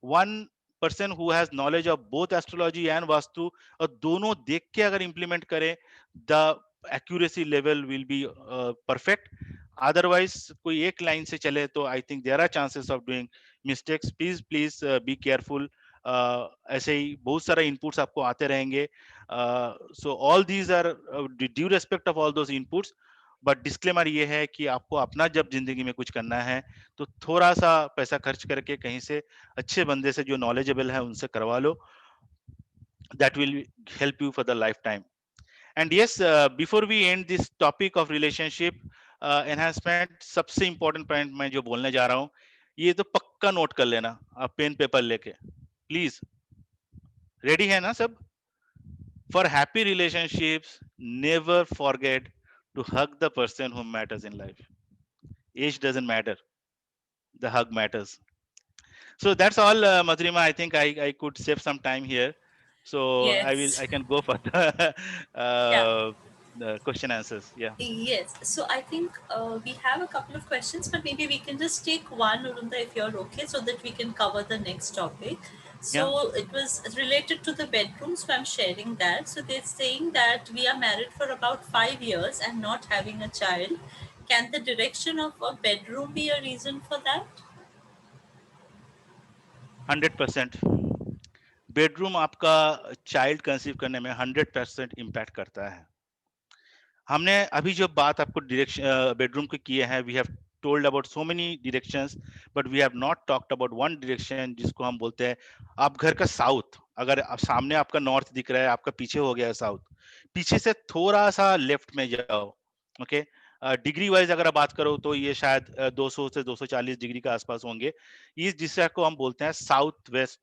One person who has knowledge of both astrology and Vastu, और दोनों देख के अगर implement करें, the accuracy level will be perfect. Otherwise कोई एक लाइन से चले तो I think there are chances of doing mistakes. Please be careful. ऐसे ही बहुत सारे inputs आपको आते रहेंगे. So all these are due respect of all those inputs. But disclaimer ये है कि आपको अपना जब जिंदगी में कुछ करना है तो थोड़ा सा पैसा खर्च करके कहीं से अच्छे बंदे से जो नॉलेजेबल है उनसे करवा लो, that will help you for the lifetime. And yes, before we end this topic of relationship enhancement, सबसे इंपॉर्टेंट पॉइंट मैं जो बोलने जा रहा हूँ, ये तो पक्का नोट कर लेना आप पेन पेपर लेके, प्लीज। रेडी है ना सब? For happy relationships never forget to hug the person who matters in life. Age doesn't matter. The hug matters. So that's all, Madhurima. I think I could save some time here. So Yes. I can go for Yeah. the question answers. Yeah. Yes. So I think we have a couple of questions, but maybe we can just take one, Urunda, if you're okay, so that we can cover the next topic. So it was related to the bedroom, so I'm sharing that. So they're saying that we are married for about 5 years and not having a child. Can the direction of a bedroom be a reason for that? 100%. Bedroom आपका चाइल्ड कंसीव करने में 100% इम्पैक्ट करता है। हमने अभी जो बात आपको डायरेक्शन बेडरूम की किए हैं, we have told about so many directions, but we have not talked about one direction जिसको हम बोलते हैं, आप घर का साउथ, अगर आप सामने आपका नॉर्थ दिख रहा है, आपका पीछे हो गया है साउथ, पीछे से थोड़ा सा लेफ्ट में जाओ, ओके। डिग्री वाइज अगर आप बात करो तो ये शायद 200 से 240 डिग्री के आसपास होंगे। इस दिशा को हम बोलते हैं south west,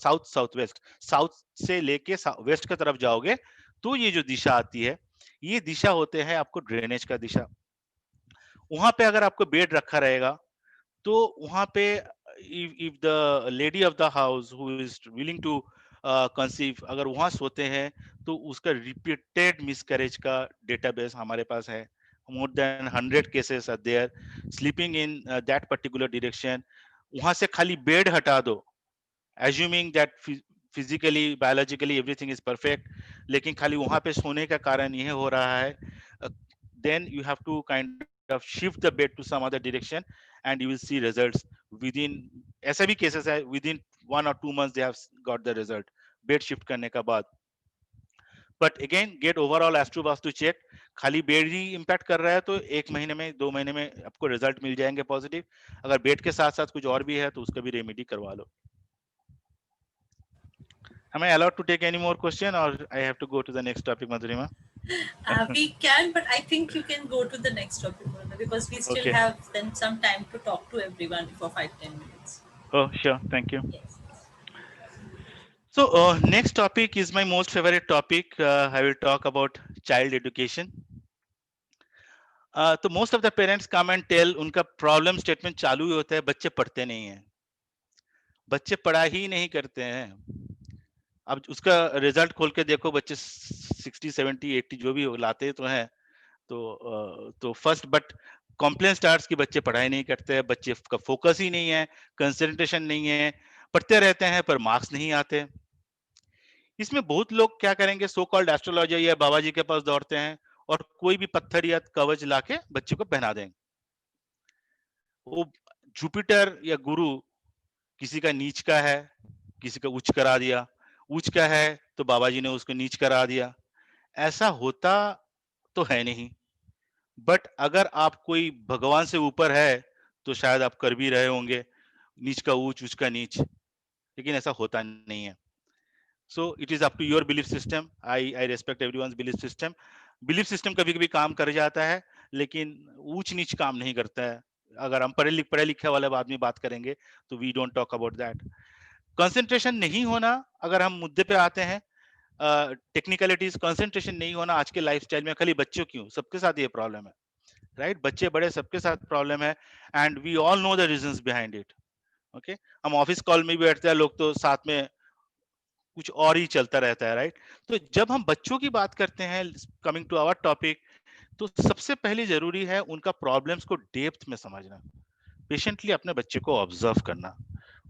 south south west. South से लेके वेस्ट की तरफ जाओगे तो ये जो दिशा आती है, ये दिशा होते हैं आपको ड्रेनेज का दिशा। वहां पे अगर आपको बेड रखा रहेगा तो वहां पे if the lady of the house who is willing to conceive अगर वहां सोते हैं तो उसका रिपीटेड मिसकैरेज का डेटाबेस हमारे पास है। More than 100 cases are there sleeping in that particular direction. वहां से खाली बेड हटा दो, assuming that physically biologically everything is perfect, लेकिन खाली वहां पे सोने का कारण यह हो रहा है, then you have to kind of shift the bed to some other direction and you will see results within, ऐसे भी cases है within 1 or 2 months they have got the result bed shift करने का बाद। but again get overall astro vastu check, खाली बेड ही इम्पैक्ट कर रहा है तो 1 महीने में 2 महीने में आपको रिजल्ट मिल जाएंगे पॉजिटिव। अगर बेड के साथ साथ कुछ और भी है तो उसका भी रेमेडी करवा लो। Am I allowed to take any more question or I have to go to the next topic, Madhurima? We can, but I think you can go to the next topic, Urunda, because we still Okay. have then some time to talk to everyone for 5-10 minutes. Oh, sure. Thank you. Yes. So next topic is my most favorite topic. I will talk about child education. तो most of the parents come and tell, उनका प्रॉब्लम स्टेटमेंट चालू ही होता है, बच्चे पढ़ते नहीं हैं, बच्चे पढ़ाई ही नहीं करते हैं। अब उसका रिजल्ट खोल के देखो, बच्चे 60 70 80 जो भी लाते तो हैं, तो फर्स्ट बट कॉम्प्लेन स्टार्ट्स की बच्चे पढ़ाई नहीं करते हैं, बच्चे का फोकस ही नहीं है, कंसंट्रेशन नहीं है, पढ़ते रहते हैं पर मार्क्स नहीं आते। इसमें बहुत लोग क्या करेंगे, सो कॉल्ड एस्ट्रोलॉजर या बाबा जी के पास दौड़ते हैं और कोई भी पत्थर या कवच लाके बच्चे को पहना देंगे। वो जुपिटर या गुरु किसी का नीच का है, किसी का उच्च करा दिया, उच्च का है तो बाबा जी ने उसको नीच करा दिया। ऐसा होता तो है नहीं, बट अगर आप कोई भगवान से ऊपर है तो शायद आप कर भी रहे होंगे, नीच का उच्च का नीच, लेकिन ऐसा होता नहीं है। So it is up to your belief system. I respect everyone's belief system. Belief system कभी कभी काम कर जाता है, लेकिन ऊंच नीच काम नहीं करता है। अगर हम पढ़े लिखे वाले आदमी बात करेंगे तो we don't talk about that. Concentration नहीं होना, अगर हम मुद्दे पे आते हैं, टेक्निकलिटीज, कंसंट्रेशन नहीं होना आज के लाइफस्टाइल में खाली बच्चों क्यों, सबके साथ ये प्रॉब्लम है, राइट? बच्चे बड़े सबके साथ प्रॉब्लम है, and we all know the reasons behind it. Okay, हम ऑफिस कॉल में भी बैठते हैं लोग तो साथ में कुछ और ही चलता रहता है, राइट? तो जब हम बच्चों की बात करते हैं, कमिंग टू आवर टॉपिक, तो सबसे पहले जरूरी है उनका प्रॉब्लम्स को डेप्थ में समझना, पेशेंटली अपने बच्चे को ऑब्जर्व करना,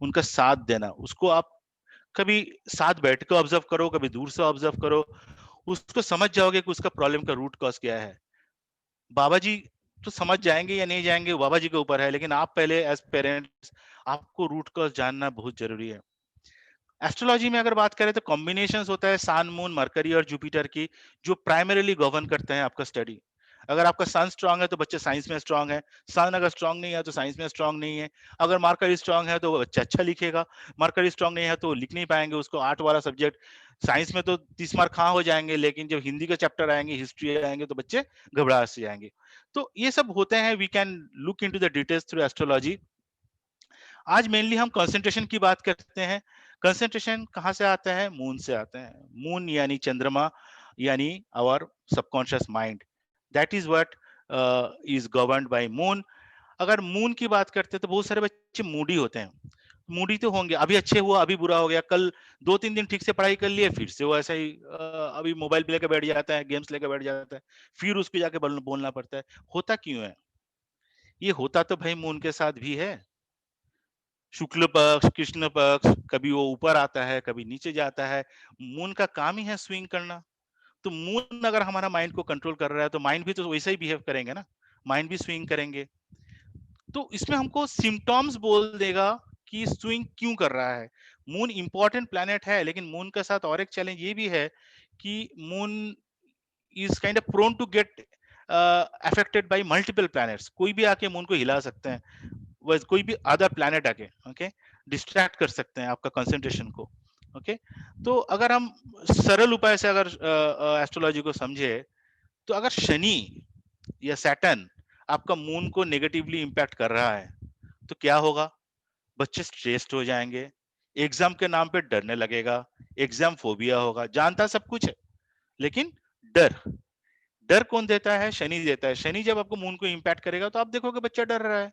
उनका साथ देना। उसको आप कभी साथ बैठ के ऑब्जर्व करो, कभी दूर से ऑब्जर्व करो, उसको समझ जाओगे कि उसका प्रॉब्लम का रूट कॉज क्या है। बाबा जी तो समझ जाएंगे या नहीं जाएंगे, बाबा जी के ऊपर है, लेकिन आप पहले एज पेरेंट्स आपको रूट कॉज जानना बहुत जरूरी है। एस्ट्रोलॉजी में अगर बात करें तो कॉम्बिनेशंस होता है सन, मून, मरकरी और जुपिटर की, जो प्राइमरीली गवर्न करते हैं आपका स्टडी। अगर आपका सन स्ट्रांग है तो बच्चे साइंस में स्ट्रांग है, सन अगर स्ट्रांग नहीं है तो साइंस में स्ट्रांग नहीं है। अगर मरकरी स्ट्रांग है तो वो बच्चा अच्छा लिखेगा, मरकरी स्ट्रांग नहीं है तो लिख नहीं पाएंगे, उसको आर्ट वाला सब्जेक्ट, साइंस में तो 30 मार्क हाँ हो जाएंगे, लेकिन जब हिंदी के चैप्टर आएंगे, हिस्ट्री आएंगे तो बच्चे घबराहट से जाएंगे। तो ये सब होते हैं, we can look into the details through astrology. आज मेनली हम कंसंट्रेशन की बात करते हैं। कंसंट्रेशन कहाँ से आता है? मून से आता है। मून यानी चंद्रमा, यानी our subconscious mind, that is what is governed by moon. अगर मून की बात करते हैं तो बहुत सारे बच्चे मूडी होते हैं, मूडी तो होंगे, अभी अच्छे हुआ अभी बुरा हो गया, कल 2-3 दिन ठीक से पढ़ाई कर लिए, फिर से वो ऐसा ही अभी मोबाइल पे लेकर बैठ जाता है, गेम्स लेकर बैठ जाता है, फिर उसको जाके बोलना पड़ता है। होता क्यों है? ये होता तो भाई मून के साथ भी है। शुक्ल पक्ष, कृष्ण पक्ष, कभी वो ऊपर आता है, कभी नीचे जाता है। मून का काम ही है स्विंग करना। तो मून अगर हमारा माइंड को कंट्रोल कर रहा है तो माइंड भी तो वैसे ही बिहेव करेंगे ना, माइंड भी स्विंग करेंगे। तो इसमें हमको सिम्टम्स बोल देगा कि स्विंग क्यों कर रहा है। मून इंपॉर्टेंट प्लैनेट है, लेकिन मून के साथ और एक चैलेंज ये भी है कि moon is kind of prone to get affected by multiple planets. कोई भी आके मून को हिला सकते हैं, कोई भी अदर प्लैनेट आके ओके डिस्ट्रैक्ट कर सकते हैं आपका कंसंट्रेशन को। ओके, तो अगर हम सरल उपाय से अगर एस्ट्रोलॉजी को समझे, तो अगर शनि या सैटर्न आपका मून को नेगेटिवली इंपैक्ट कर रहा है तो क्या होगा? बच्चे स्ट्रेस्ड हो जाएंगे, एग्जाम के नाम पे डरने लगेगा, एग्जाम फोबिया होगा, जानता सब कुछ है लेकिन डर। डर कौन देता है? शनि देता है। शनि जब आपको मून को इंपैक्ट करेगा तो आप देखोगे बच्चा डर रहा है।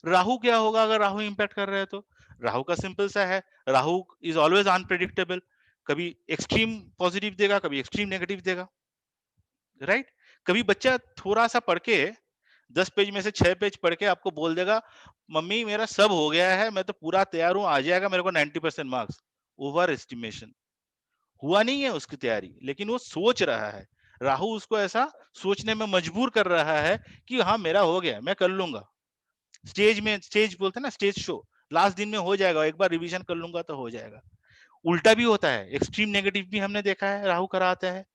राहु क्या होगा अगर राहु इंपैक्ट कर रहा है तो? राहु का सिंपल सा है, राहु इज ऑलवेज अनप्रेडिक्टेबल, कभी एक्सट्रीम पॉजिटिव देगा, कभी एक्सट्रीम नेगेटिव देगा, राइट? कभी बच्चा थोड़ा सा पढ़ के 10 पेज में से 6 पेज पढ़ के आपको बोल देगा मम्मी मेरा सब हो गया है, मैं तो पूरा तैयार हूं, आ जाएगा मेरे को 90% मार्क्स। ओवर एस्टिमेशन, हुआ नहीं है उसकी तैयारी, लेकिन वो सोच रहा है। राहु उसको ऐसा सोचने में मजबूर कर रहा है कि हाँ मेरा हो गया, मैं कर लूंगा। स्टेज में, स्टेज बोलते हैं ना, स्टेज शो, लास्ट दिन में हो जाएगा, एक बार रिवीजन कर लूंगा तो हो जाएगा। उल्टा भी होता है, एक्सट्रीम नेगेटिव भी हमने देखा है, राहु कराता है,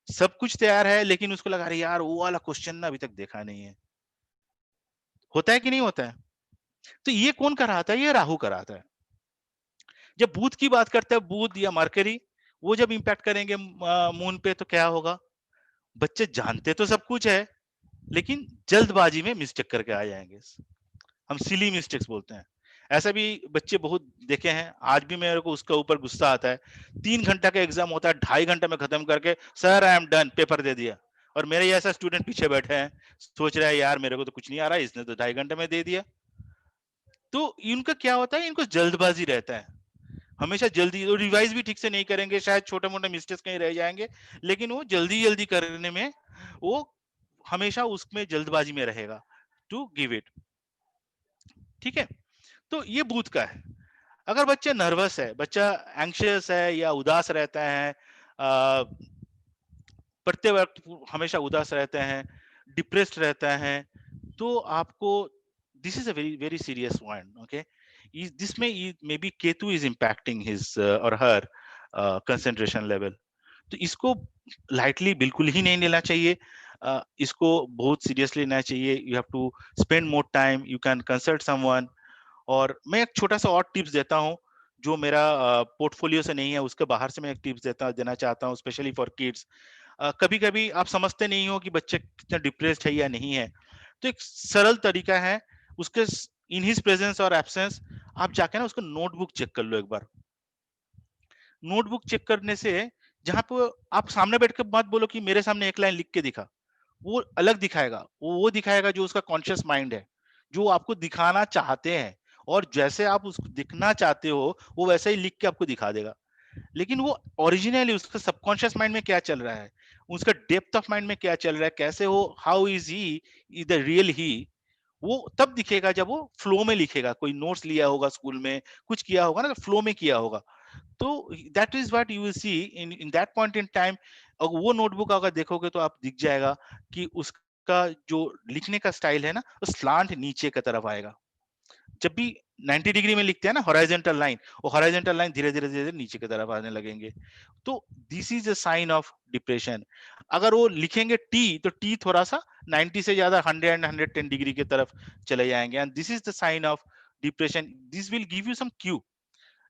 सब कुछ तैयार है लेकिन उसको लगा रही यार वो वाला क्वेश्चन ना अभी तक देखा नहीं है। होता है कि नहीं होता है? तो ये कौन कराता है? ये राहु कराता है। जब बुध की बात करते हैं, बुध या मरकरी, वो जब इंपैक्ट करेंगे मून पे तो क्या होगा? बच्चे जानते तो सब कुछ है लेकिन जल्दबाजी में मिस्टेक करके आ जाएंगे, हम सिली मिस्टेक्स बोलते हैं। ऐसा भी बच्चे बहुत देखे हैं, आज भी मेरे को उसका ऊपर गुस्सा आता है। 3 घंटा का एग्जाम होता है, 2.5 घंटे में खत्म करके sir I am done, paper दे दिया। और मेरे जैसा स्टूडेंट पीछे बैठे हैं, सोच रहा है यार मेरे को तो कुछ नहीं आ रहा, इसने तो 2.5 घंटे में दे दिया। तो इनका क्या होता है, इनको जल्दबाजी रहता है हमेशा, जल्दी, और रिवाइज भी ठीक से नहीं करेंगे, शायद छोटे मोटे मिस्टेक्स कहीं रह जाएंगे, लेकिन वो जल्दी जल्दी करने में वो हमेशा उसमें जल्दबाजी में रहेगा टू गिव इट। ठीक है, तो ये बूथ का है। अगर बच्चा नर्वस है, बच्चा एंग्शियस है या उदास रहता है, पढ़ते वक्त हमेशा उदास रहते हैं, डिप्रेस्ड रहता है, तो आपको, this is a very very serious point. Okay, this में maybe Ketu is impacting his और हर कंसंट्रेशन लेवल। तो इसको लाइटली बिल्कुल ही नहीं लेना चाहिए, इसको बहुत सीरियसली लेना चाहिए। You have to spend more time, you can consult someone. और मैं एक छोटा सा और टिप्स देता हूँ जो मेरा पोर्टफोलियो से नहीं है, उसके बाहर से मैं एक टिप्स देना चाहता हूँ, स्पेशली फॉर किड्स। कभी कभी आप समझते नहीं हो कि बच्चे कितना डिप्रेस्ड है या नहीं है, तो एक सरल तरीका है, उसके इन हिज प्रेजेंस और एब्सेंस आप जाके ना उसको नोटबुक चेक कर लो एक बार। नोटबुक चेक करने से, जहां पे आप सामने बैठ के मत बोलो कि मेरे सामने एक लाइन लिख के दिखा, वो अलग दिखाएगा, वो दिखाएगा जो उसका कॉन्शियस माइंड है, जो आपको दिखाना चाहते हैं, और जैसे आप उसको दिखना चाहते हो वो वैसे ही लिख के आपको दिखा देगा। लेकिन वो ओरिजिनली उसका सबकॉन्शियस माइंड में क्या चल रहा है, उसका डेप्थ ऑफ माइंड में क्या चल रहा है, कैसे हो, how is he the real he, वो तब दिखेगा जब वो फ्लो में लिखेगा। कोई नोट्स लिया होगा स्कूल में, कुछ किया होगा ना, फ्लो में किया होगा, तो that is what you will see in in that point in time. और वो नोटबुक अगर देखोगे तो आप दिख जाएगा कि उसका जो लिखने का स्टाइल है ना, वो स्लांट नीचे की तरफ आएगा। जब भी 90 डिग्री में लिखते हैं ना हॉराइजॉन्टल लाइन, वो हॉराइजॉन्टल लाइन धीरे धीरे धीरे नीचे की तरफ आने लगेंगे, तो this is a sign of depression. अगर वो लिखेंगे टी, तो टी थोड़ा सा 90 से ज्यादा 100 110 डिग्री की तरफ चले जाएंगे, and this is the sign of depression. This will give you some cue.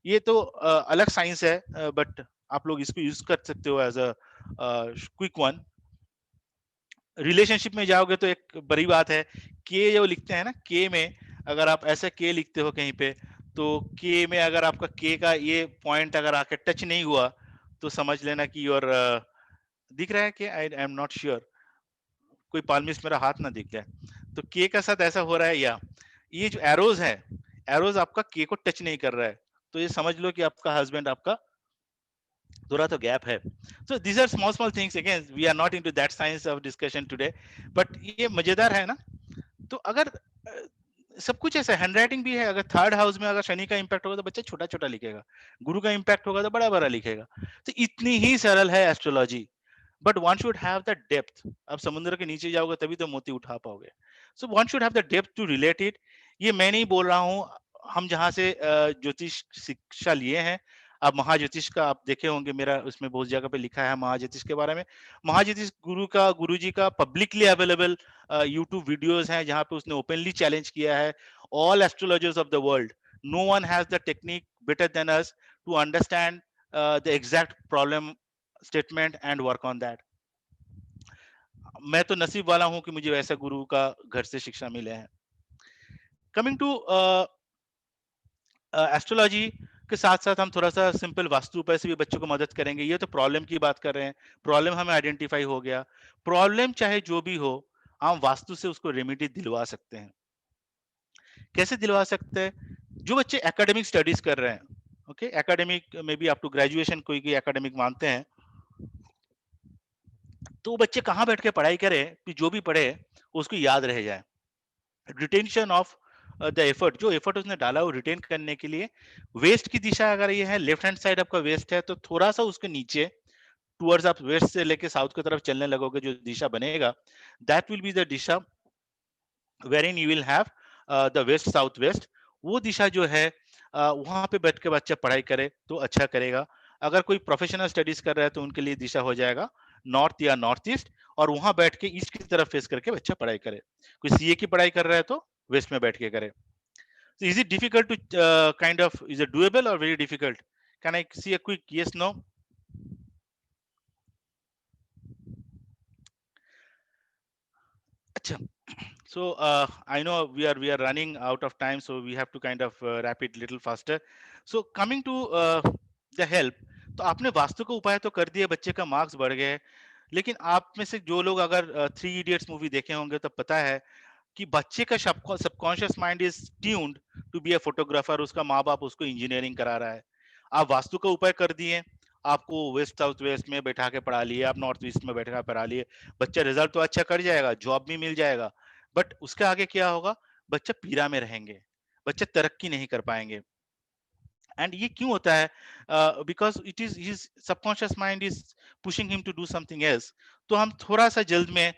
ये तो अलग साइंस है, बट आप लोग इसको यूज कर सकते हो as a quick one. Relationship में जाओगे तो एक बड़ी बात है, के जो लिखते हैं ना, के में अगर आप ऐसे के लिखते हो कहीं पे, तो के में अगर आपका के का ये पॉइंट अगर आके टच नहीं हुआ, तो समझ लेना कि योर, दिख रहा है कि आई एम नॉट श्योर, कोई पालमिस मेरा हाथ ना दिख जाए, तो के का साथ ऐसा हो रहा है, या ये जो एरोज है, एरोज आपका के को टच नहीं कर रहा है, तो ये समझ लो कि आपका हस्बैंड आपका थोड़ा तो गैप है। So these are small small things, again we are not into that science of discussion today, but ये मजेदार है ना। तो अगर सब कुछ ऐसा, हैंडराइटिंग भी है, अगर थर्ड हाउस में अगर शनि का इंपैक्ट होगा तो बच्चा छोटा छोटा लिखेगा, गुरु का इंपैक्ट होगा तो बड़ा बड़ा लिखेगा। तो इतनी ही सरल है astrology, but one should have the depth. अब समुद्र के नीचे जाओगे तभी तो मोती उठा पाओगे, so one should have the depth to relate it. ये मैं नहीं बोल रहा हूँ, हम जहाँ से ज्योतिष शिक्षा लिए हैं, अब महाज्योतिष का आप देखे होंगे, मेरा उसमें बहुत जगह पे लिखा है महाज्योतिष के बारे में। महाज्योतिष गुरु जी का पब्लिकली अवेलेबल यूट्यूब वीडियोस हैं, जहाँ पे उसने ओपनली चैलेंज किया है all astrologers of the world, no one has the technique better than us to understand the exact problem statement and work on that. मैं तो नसीब वाला हूं कि मुझे वैसा गुरु का घर से शिक्षा मिले हैं। कमिंग टू एस्ट्रोलॉजी के साथ साथ हम थोड़ा सा सिंपल वास्तु उपाय से भी बच्चों को मदद करेंगे। ये तो प्रॉब्लम की बात कर रहे हैं, प्रॉब्लम हमें आइडेंटिफाई हो गया, प्रॉब्लम चाहे जो भी हो, हम वास्तु से उसको रेमेडी दिलवा सकते हैं। कैसे दिलवा सकते हैं? जो बच्चे एकेडमिक स्टडीज कर रहे हैं, ओके, एकेडमिक में भी आप टू ग्रेजुएशन कोई की एकेडमिक मानते हैं, तो बच्चे कहाँ बैठ के पढ़ाई करें कि जो भी पढ़े उसको याद रह जाए। रिटेंशन ऑफ द एफर्ट, जो एफर्ट उसने डाला वो रिटेन करने के लिए, वेस्ट की दिशा अगर ये है, लेफ्ट हैंड साइड आपका वेस्ट है, तो थोड़ा सा उसके नीचे टूवर्ड्स आप वेस्ट से लेके साउथ की तरफ चलने लगोगे, जो दिशा बनेगा दैट विल बी द दिशा wherein you will have the west south west. वो दिशा जो है वहां पे बैठ के बच्चा पढ़ाई करे तो अच्छा करेगा। अगर कोई प्रोफेशनल स्टडीज कर रहा है तो उनके लिए दिशा हो जाएगा नॉर्थ या नॉर्थ ईस्ट, और वहां बैठ के ईस्ट की तरफ फेस करके बच्चा पढ़ाई करे। कोई सीए की पढ़ाई कर रहा है तो वेस्ट में बैठ के करे। So is it difficult to kind of, is it doable or very difficult? Can I see a quick yes, no? Acha. So I know we are running out of time, so we have to kind of wrap it little faster. So coming to the help, तो आपने वास्तु का उपाय तो कर दिया, बच्चे का मार्क्स बढ़ गए, लेकिन आप में से जो लोग अगर थ्री इडियट्स मूवी देखे होंगे तो पता है कि बच्चे का subconscious mind is tuned to be a photographer, उसका माँ बाप उसको इंजीनियरिंग करा रहा है, आप वास्तु का उपाय कर दिए, आपको वेस्ट साउथ वेस्ट में बैठा के पढ़ा लिए, आप नॉर्थ ईस्ट में बैठा के पढ़ा लिए, बच्चा रिजल्ट तो अच्छा कर जाएगा, जॉब भी मिल जाएगा, बट उसके आगे क्या होगा, बच्चा पीड़ा में रहेंगे, बच्चे तरक्की नहीं कर पाएंगे। एंड ये क्यों होता है, because it is his subconscious mind is pushing him to do something else. तो हम थोड़ा सा जल्द में,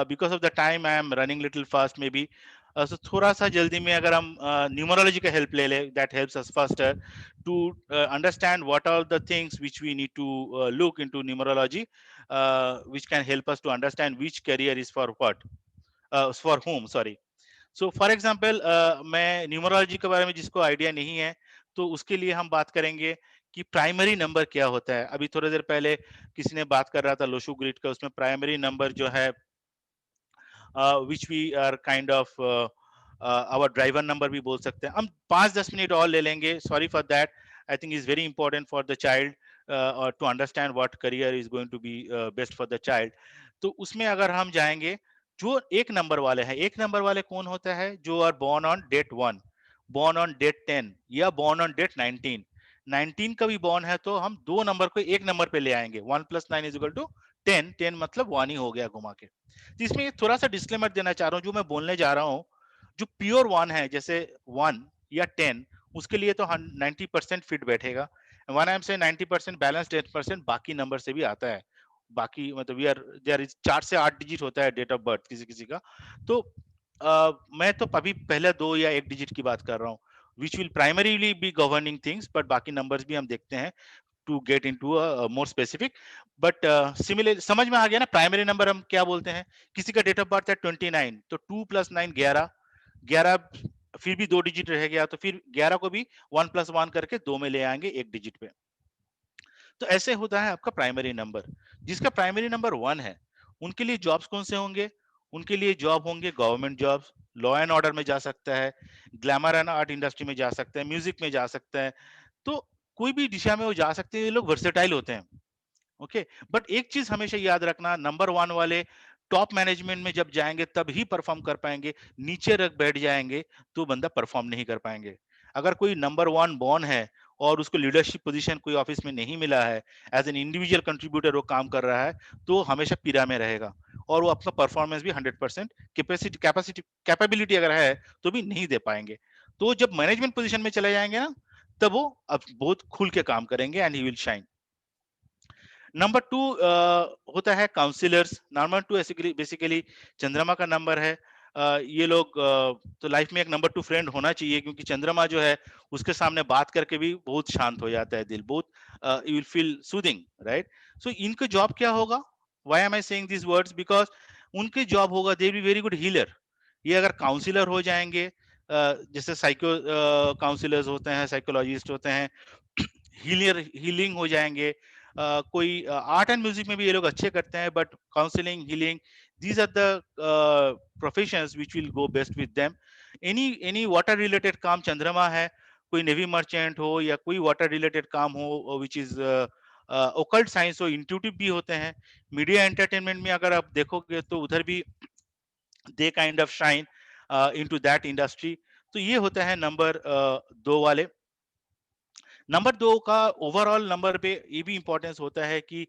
because of the time I am running little fast maybe, so थोड़ा सा जल्दी में अगर हम न्यूमरोलॉजी का हेल्प ले ले, that helps us faster to understand what are the things which we need to look into numerology, which can help us to understand which career is for what, for whom, sorry. So for example, मैं न्यूमरोलॉजी के बारे में जिसको आइडिया नहीं है, तो उसके लिए हम बात करेंगे कि प्राइमरी नंबर क्या होता है। अभी थोड़ी देर पहले किसी ने बात कर रहा था लोशू ग्रिड का, उसमें प्राइमरी नंबर जो है, which we are kind of our driver number भी बोल सकते हैं। हम 5-10 मिनट और ले लेंगे, sorry for that, I think is very important for the child और to understand what career is going to be best for the child. तो उसमें अगर हम जाएंगे, जो एक नंबर वाले हैं, एक नंबर वाले कौन होता है, जो are born on date 1, born on date 10 या born on date 19, 19 का भी born है तो हम दो नंबर को एक नंबर पे ले आएंगे, 1 + 9 = 10, 10 मतलब 1 ही हो गया घुमा के। तो इसमें एक थोड़ा सा डिस्क्लेमर देना चाह रहा हूँ, जो मैं बोलने जा रहा हूँ, जो प्योर 1 है, जैसे 1 या 10, उसके लिए तो 90% फिट बैठेगा। वन आई एम से 90% बैलेंस, 10% बाकी नंबर से भी आता है। बाकी मतलब वी आर देयर इज 4 से 8 डिजिट होता है डेट ऑफ बर्थ किसी किसी का। तो मैं तो अभी पहले 2 या 1 डिजिट की बात कर रहा हूँ, which will primarily be governing things, but बाकी नंबर्स भी हम देखते हैं to get into more specific. But similar समझ में आ गया ना, प्राइमरी नंबर हम क्या बोलते हैं। किसी का डेट ऑफ बर्थ है 29, तो 2 + 9 11, 11 फिर भी 2 डिजिट रह गया, तो फिर 11 को भी 1 + 1 करके 2 में ले आएंगे 1 डिजिट पे। तो ऐसे होता है आपका प्राइमरी नंबर। जिसका प्राइमरी नंबर 1 है, उनके लिए जॉब्स कौन से होंगे, उनके लिए जॉब होंगे government jobs, law and order में जा सकता है, ग्लैमर एंड आर्ट इंडस्ट्री में जा सकता है, म्यूजिक में जा सकता है, तो कोई भी दिशा में वो जा सकते हैं, ये लोग वर्सेटाइल होते हैं। ओके, बट एक चीज हमेशा याद रखना, नंबर 1 वाले टॉप मैनेजमेंट में जब जाएंगे तब ही परफॉर्म कर पाएंगे, नीचे रख बैठ जाएंगे तो बंदा परफॉर्म नहीं कर पाएंगे। अगर कोई नंबर 1 बॉर्न है और उसको लीडरशिप पोजीशन कोई ऑफिस में नहीं मिला है, एज एन इंडिविजुअल कंट्रीब्यूटर वो काम कर रहा है, तो हमेशा पीड़ा में रहेगा और वो अपना परफॉर्मेंस भी 100% कैपेसिटी कैपेबिलिटी अगर है तो भी नहीं दे पाएंगे। तो जब मैनेजमेंट पोजीशन में चले जाएंगे ना, तब वो अब बहुत खुल के काम करेंगे and he will shine. Number 2 होता है काउंसिलर्स। नंबर 2 बेसिकली चंद्रमा का नंबर है। ये लोग तो लाइफ में एक नंबर 2 फ्रेंड होना चाहिए, क्योंकि चंद्रमा जो है उसके सामने बात करके भी बहुत शांत हो जाता है दिल, बहुत you will feel soothing, right. So इनका जॉब क्या होगा, why am I saying this words, because उनके जॉब होगा, they be very good healer. ये अगर काउंसिलर हो जाएंगे, जैसे साइको काउंसिलर्स होते हैं, साइकोलॉजिस्ट होते हैं, हीलिंग हो जाएंगे। कोई आर्ट एंड म्यूजिक में भी ये लोग अच्छे करते हैं, but counselling, healing, these are the professions which will go best with them. Any water related काम चंद्रमा है, कोई नेवी मर्चेंट हो या कोई वाटर रिलेटेड काम हो विच इज ओकल्ट साइंस हो, इंट्यूटिव भी होते हैं। मीडिया एंटरटेनमेंट में अगर आप देखोगे तो उधर भी they kind of shine into that industry. तो ये होता है नंबर 2 वाले। नंबर 2 का ओवरऑल नंबर पे ये भी इंपॉर्टेंस होता है कि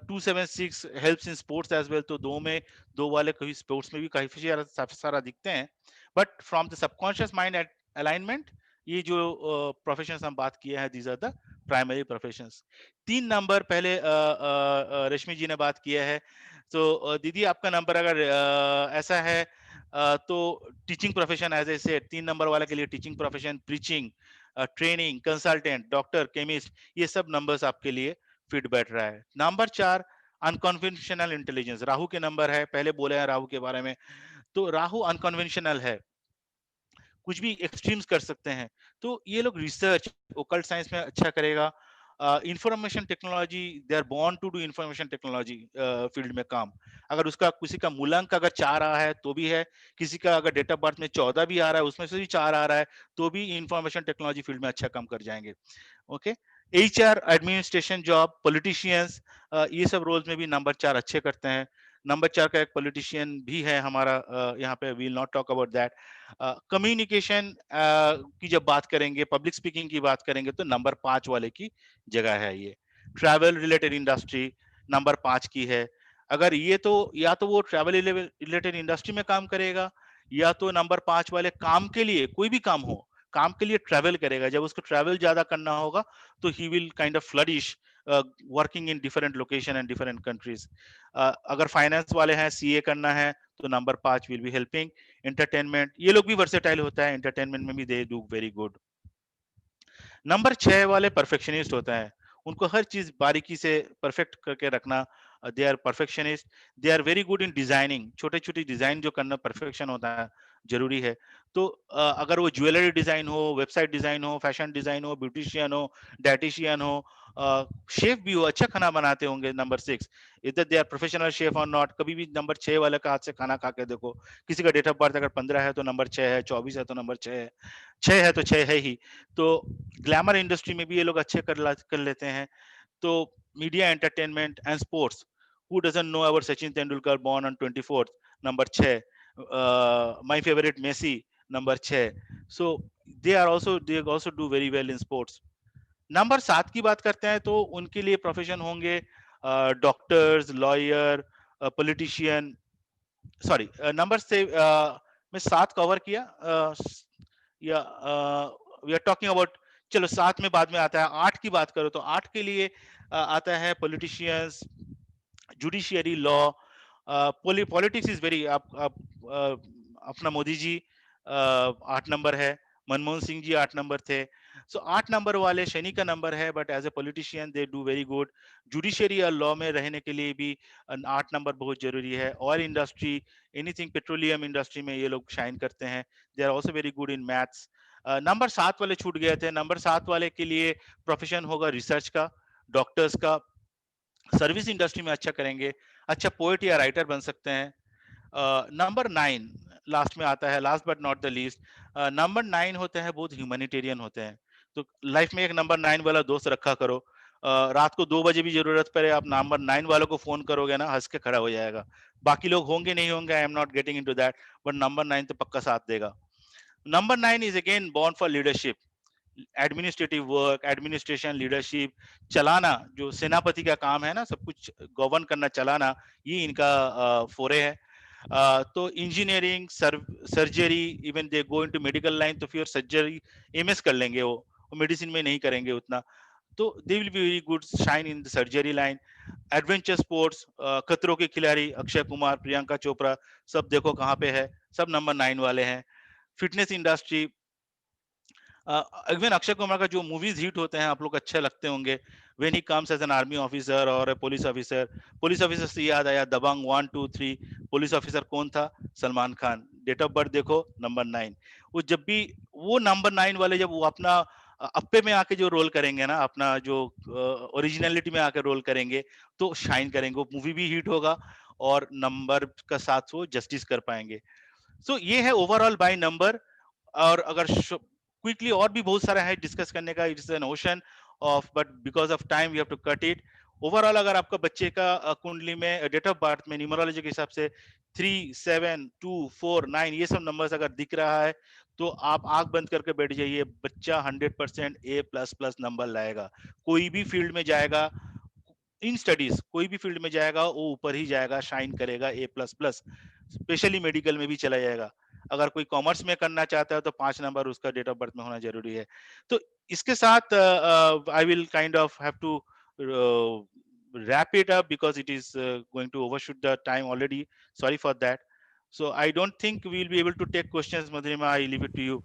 276 helps in sports as well. तो दो वाले कभी स्पोर्ट्स में भी काफी सारा दिखते हैं, but from the subconscious mind alignment, ये जो प्रोफेशंस हम बात किए हैं, these are the primary professions. 3 number पहले रश्मि जी ने बात किया है। तो दीदी आपका नंबर अगर ऐसा है, तो teaching profession as a said, 3 number वाले के लिए teaching profession, preaching, training, consultant, doctor, chemist, ये सब नंबर्स आपके लिए फिट बैठ रहा है। नंबर 4 अनकन्वेंशनल इंटेलिजेंस, राहु के नंबर है, पहले बोले हैं राहु के बारे में। तो राहु अनकन्वेंशनल है, कुछ भी एक्सट्रीम्स कर सकते हैं। तो ये लोग रिसर्च, ओकल्ट साइंस में अच्छा करेगा। Information technology, they are born to do information technology field में काम। अगर उसका किसी का मूलांक अगर 4 आ रहा है तो भी है, किसी का अगर डेट ऑफ बर्थ में 14 भी आ रहा है, उसमें से भी 4 आ रहा है, तो भी इंफॉर्मेशन टेक्नोलॉजी फील्ड में अच्छा काम कर जाएंगे। Okay, HR, administration job, politicians, ये सब रोल्स में भी नंबर 4 अच्छे करते हैं। नंबर 4 का एक पॉलिटिशियन भी है हमारा, यहाँ पे we will not talk about that. Communication की जब बात करेंगे, पब्लिक स्पीकिंग की बात करेंगे, तो नंबर 5 वाले की जगह है ये। ट्रैवल रिलेटेड इंडस्ट्री नंबर 5 की है। अगर ये तो या तो वो ट्रैवल रिलेटेड इंडस्ट्री में काम करेगा, या तो नंबर 5 वाले काम के लिए, कोई भी काम हो, काम के लिए ट्रैवल करेगा। जब उसको ट्रैवल ज्यादा करना होगा तो he will kind of flourish working in different location and different countries. अगर फाइनेंस वाले हैं, सीए करना है, तो number 5 will be helping. Entertainment, ये लोग भी वर्सेटाइल होता है, एंटरटेनमेंट में भी दे डू वेरी गुड। नंबर 6 वाले परफेक्शनिस्ट होता है, उनको हर चीज बारीकी से परफेक्ट करके रखना। They are perfectionist, they are very good in designing, छोटे छोटे डिजाइन जो करना परफेक्शन होता है, जरूरी है। तो अगर वो ज्वेलरी डिजाइन हो, वेबसाइट डिजाइन हो, फैशन डिजाइन हो, ब्यूटिशियन हो, डाइटिशियन हो, शेफ भी हो, अच्छा खाना बनाते होंगे, नंबर 6, इधर दे आर प्रोफेशनल शेफ और नॉट। कभी भी नंबर 6 वाले का हाथ से खाना खा के देखो, किसी का डेट ऑफ बर्थ अगर 15 है तो नंबर 6 है, 24 है तो नंबर 6 है, 6 है तो 6 है ही। तो ग्लैमर इंडस्ट्री में भी ये लोग अच्छे कर लेते हैं। तो media, entertainment and sports, who doesn't know about Sachin Tendulkar, born on 24th, number 6। My favourite Messi, number 6। So they also do very well in sports. Number 7 की बात करते हैं तो उनके लिए प्रोफेशन होंगे doctors, lawyer, politician. Sorry, number से मैं 7 कवर किया, या वी आर टॉकिंग अबाउट, चलो 7 में बाद में आता है। 8 की बात करो तो 8 के लिए आता है politicians, judiciary, law, politics is very, आप अपना मोदी जी 8 नंबर है, मनमोहन सिंह जी 8 नंबर थे। सो 8 नंबर वाले शनि का नंबर है, but as a politician they do very good. Judiciary और लॉ में रहने के लिए भी 8 नंबर बहुत जरूरी है। Oil industry, anything petroleum industry में ये लोग शाइन करते हैं। They are also very good in maths. Number 7 वाले छूट गए थे। नंबर 7 वाले के लिए प्रोफेशन होगा रिसर्च का, डॉक्टर्स का, सर्विस इंडस्ट्री में अच्छा करेंगे, अच्छा पोएट या राइटर बन सकते हैं। नंबर 9 लास्ट में आता है, last but not the least. Number 9 होते हैं बहुत ह्यूमैनिटेरियन होते हैं। तो लाइफ में एक नंबर 9 वाला दोस्त रखा करो। रात को 2 बजे भी जरूरत पड़े, आप नंबर 9 वालों को फोन करोगे ना, हंस के खड़ा हो जाएगा। बाकी लोग होंगे नहीं होंगे, आई am not getting into that, but number 9 तो पक्का साथ देगा। Number 9 is again born for leadership, administrative work, administration, leadership, चलाना, जो सेनापति का काम है ना, सब कुछ गवर्न करना, चलाना, ये इनका फोरे है। तो engineering, surgery, even they go into medical line, तो फिर सर्जरी एमएस कर लेंगे वो मेडिसिन में नहीं करेंगे उतना। तो they will be very good shine in the surgery line. Adventure sports, खतरों के खिलाड़ी, अक्षय कुमार, प्रियंका चोपड़ा, सब देखो कहाँ पे है, सब नंबर 9 वाले हैं। Fitness industry, even Akshay Kumar का जो मूवीज हिट होते हैं, आप लोग अच्छे लगते होंगे, when he comes as an army officer और पुलिस ऑफिसर। पुलिस ऑफिसर से याद आया दबंग 1 2 3, पुलिस ऑफिसर कौन था? Salman Khan. Date of birth देखो, नंबर 9। वो जब भी वो नंबर 9 वाले जब वो अपना अप्पे में आके जो रोल करेंगे ना, अपना जो ओरिजिनलिटी में आके रोल करेंगे, तो शाइन करेंगे, वो मूवी भी हिट होगा और नंबर का साथ वो जस्टिस कर पाएंगे। सो ये है ओवरऑल बाय नंबर। और अगर क्विकली और भी बहुत सारा है डिस्कस करने का, it's an ocean of, but because of time we have to cut it. Overall अगर आपका बच्चे का कुंडली में डेट ऑफ बर्थ में न्यूमरोलॉजी के हिसाब से 3 7 2 4 9 ये सब नंबर्स अगर दिख रहा है, तो आप आंख बंद करके बैठ जाइए, बच्चा 100% A++ नंबर लाएगा। कोई भी फील्ड में जाएगा, इन स्टडीज कोई भी फील्ड में जाएगा, वो ऊपर ही जाएगा, शाइन करेगा, A++। स्पेशली मेडिकल में भी चला जाएगा। अगर कोई कॉमर्स में करना चाहता है तो 5 नंबर उसका डेट ऑफ बर्थ में होना जरूरी है। तो इसके साथ I will kind of have to wrap it up because it is going to overshoot the time already. Sorry for that. So I don't think we will be able to take questions. Madhurima, I leave it to you.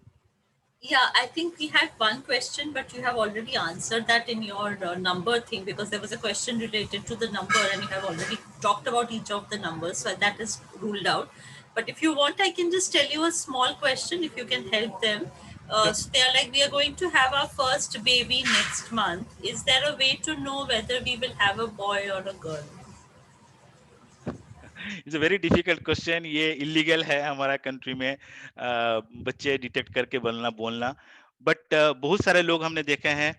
Yeah, I think we had one question, but you have already answered that in your number thing, because there was a question related to the number and you have already talked about each of the numbers. So that is ruled out. But if you want, I can just tell you a small question if you can help them. So they are like, we are going to have our first baby next month. Is there a way to know whether we will have a boy or a girl? It's a very difficult question. ये इलीगल है हमारा कंट्री में बच्चे डिटेक्ट करके बोलना। बट बहुत सारे लोग हमने देखे हैं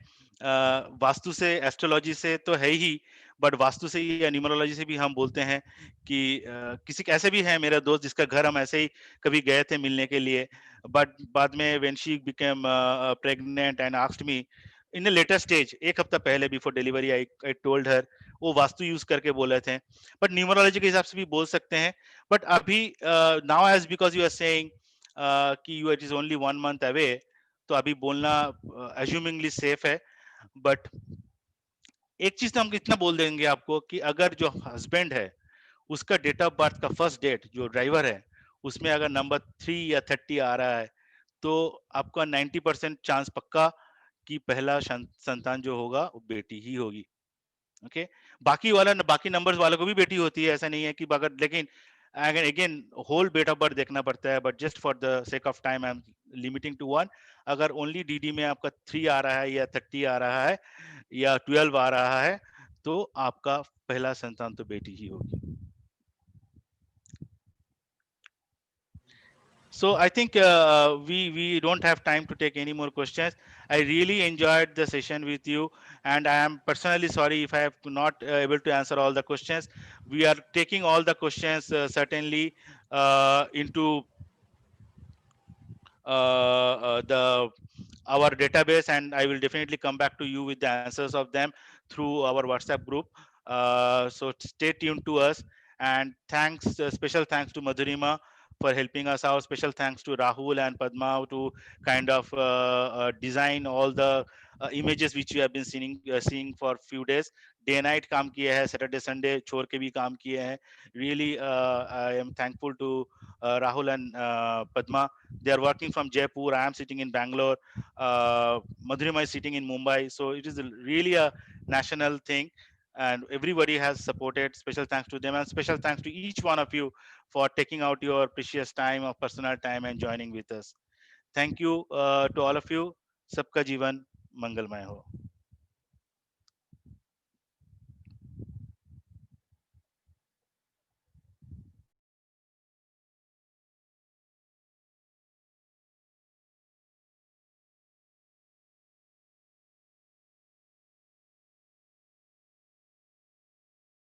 वास्तु से, एस्ट्रोलॉजी से तो है ही, बट वास्तु से या न्यूमरोलॉजी से भी हम बोलते हैं कि किसी ऐसे भी है मेरा दोस्त जिसका घर हम ऐसे ही कभी गए थे मिलने के लिए, बट बाद में when she became pregnant and asked me in a later stage, एक हफ्ता पहले before delivery, I told her वो वास्तु यूज करके बोले थे, बट न्यूमरोलॉजी के हिसाब से भी बोल सकते हैं। बट अभी now as because you are saying कि you it is only 1 month away, तो अभी बोलना एज्यूमिंगली सेफ है। बट एक चीज तो हम इतना बोल देंगे आपको कि अगर जो हस्बैंड है उसका डेट ऑफ बर्थ का फर्स्ट डेट जो ड्राइवर है उसमें अगर नंबर 3 या 30 आ रहा है, तो आपका 90% चांस पक्का कि पहला संतान जो होगा वो बेटी ही होगी। ओके, बाकी नंबर्स वालों को भी बेटी होती है, ऐसा नहीं है कि अगर, लेकिन again again whole date of birth देखना पड़ता है, but just for the sake of time I am limiting to one. अगर ओनली डीडी में आपका 3 आ रहा है या 30 आ रहा है या 12 आ रहा है, तो आपका पहला संतान तो बेटी ही होगी। So I think we don't have time to take any more questions. I really enjoyed the session with you, and I am personally sorry if I have not able to answer all the questions. We are taking all the questions certainly into the our database, and I will definitely come back to you with the answers of them through our WhatsApp group. So stay tuned to us, and thanks, special thanks to Madhurima for helping us out. Special thanks to Rahul and Padma to kind of design all the images which you have been seeing for few days. Day night काम किए हैं, Saturday Sunday छोड़ के भी काम किए हैं. Really, I am thankful to Rahul and Padma. They are working from Jaipur. I am sitting in Bangalore. Madhurima is sitting in Mumbai. So it is really a national thing, and everybody has supported. Special thanks to them, and special thanks to each one of you for taking out your precious time of personal time and joining with us. Thank you to all of you. Sabka Jeevan Mangalmay ho.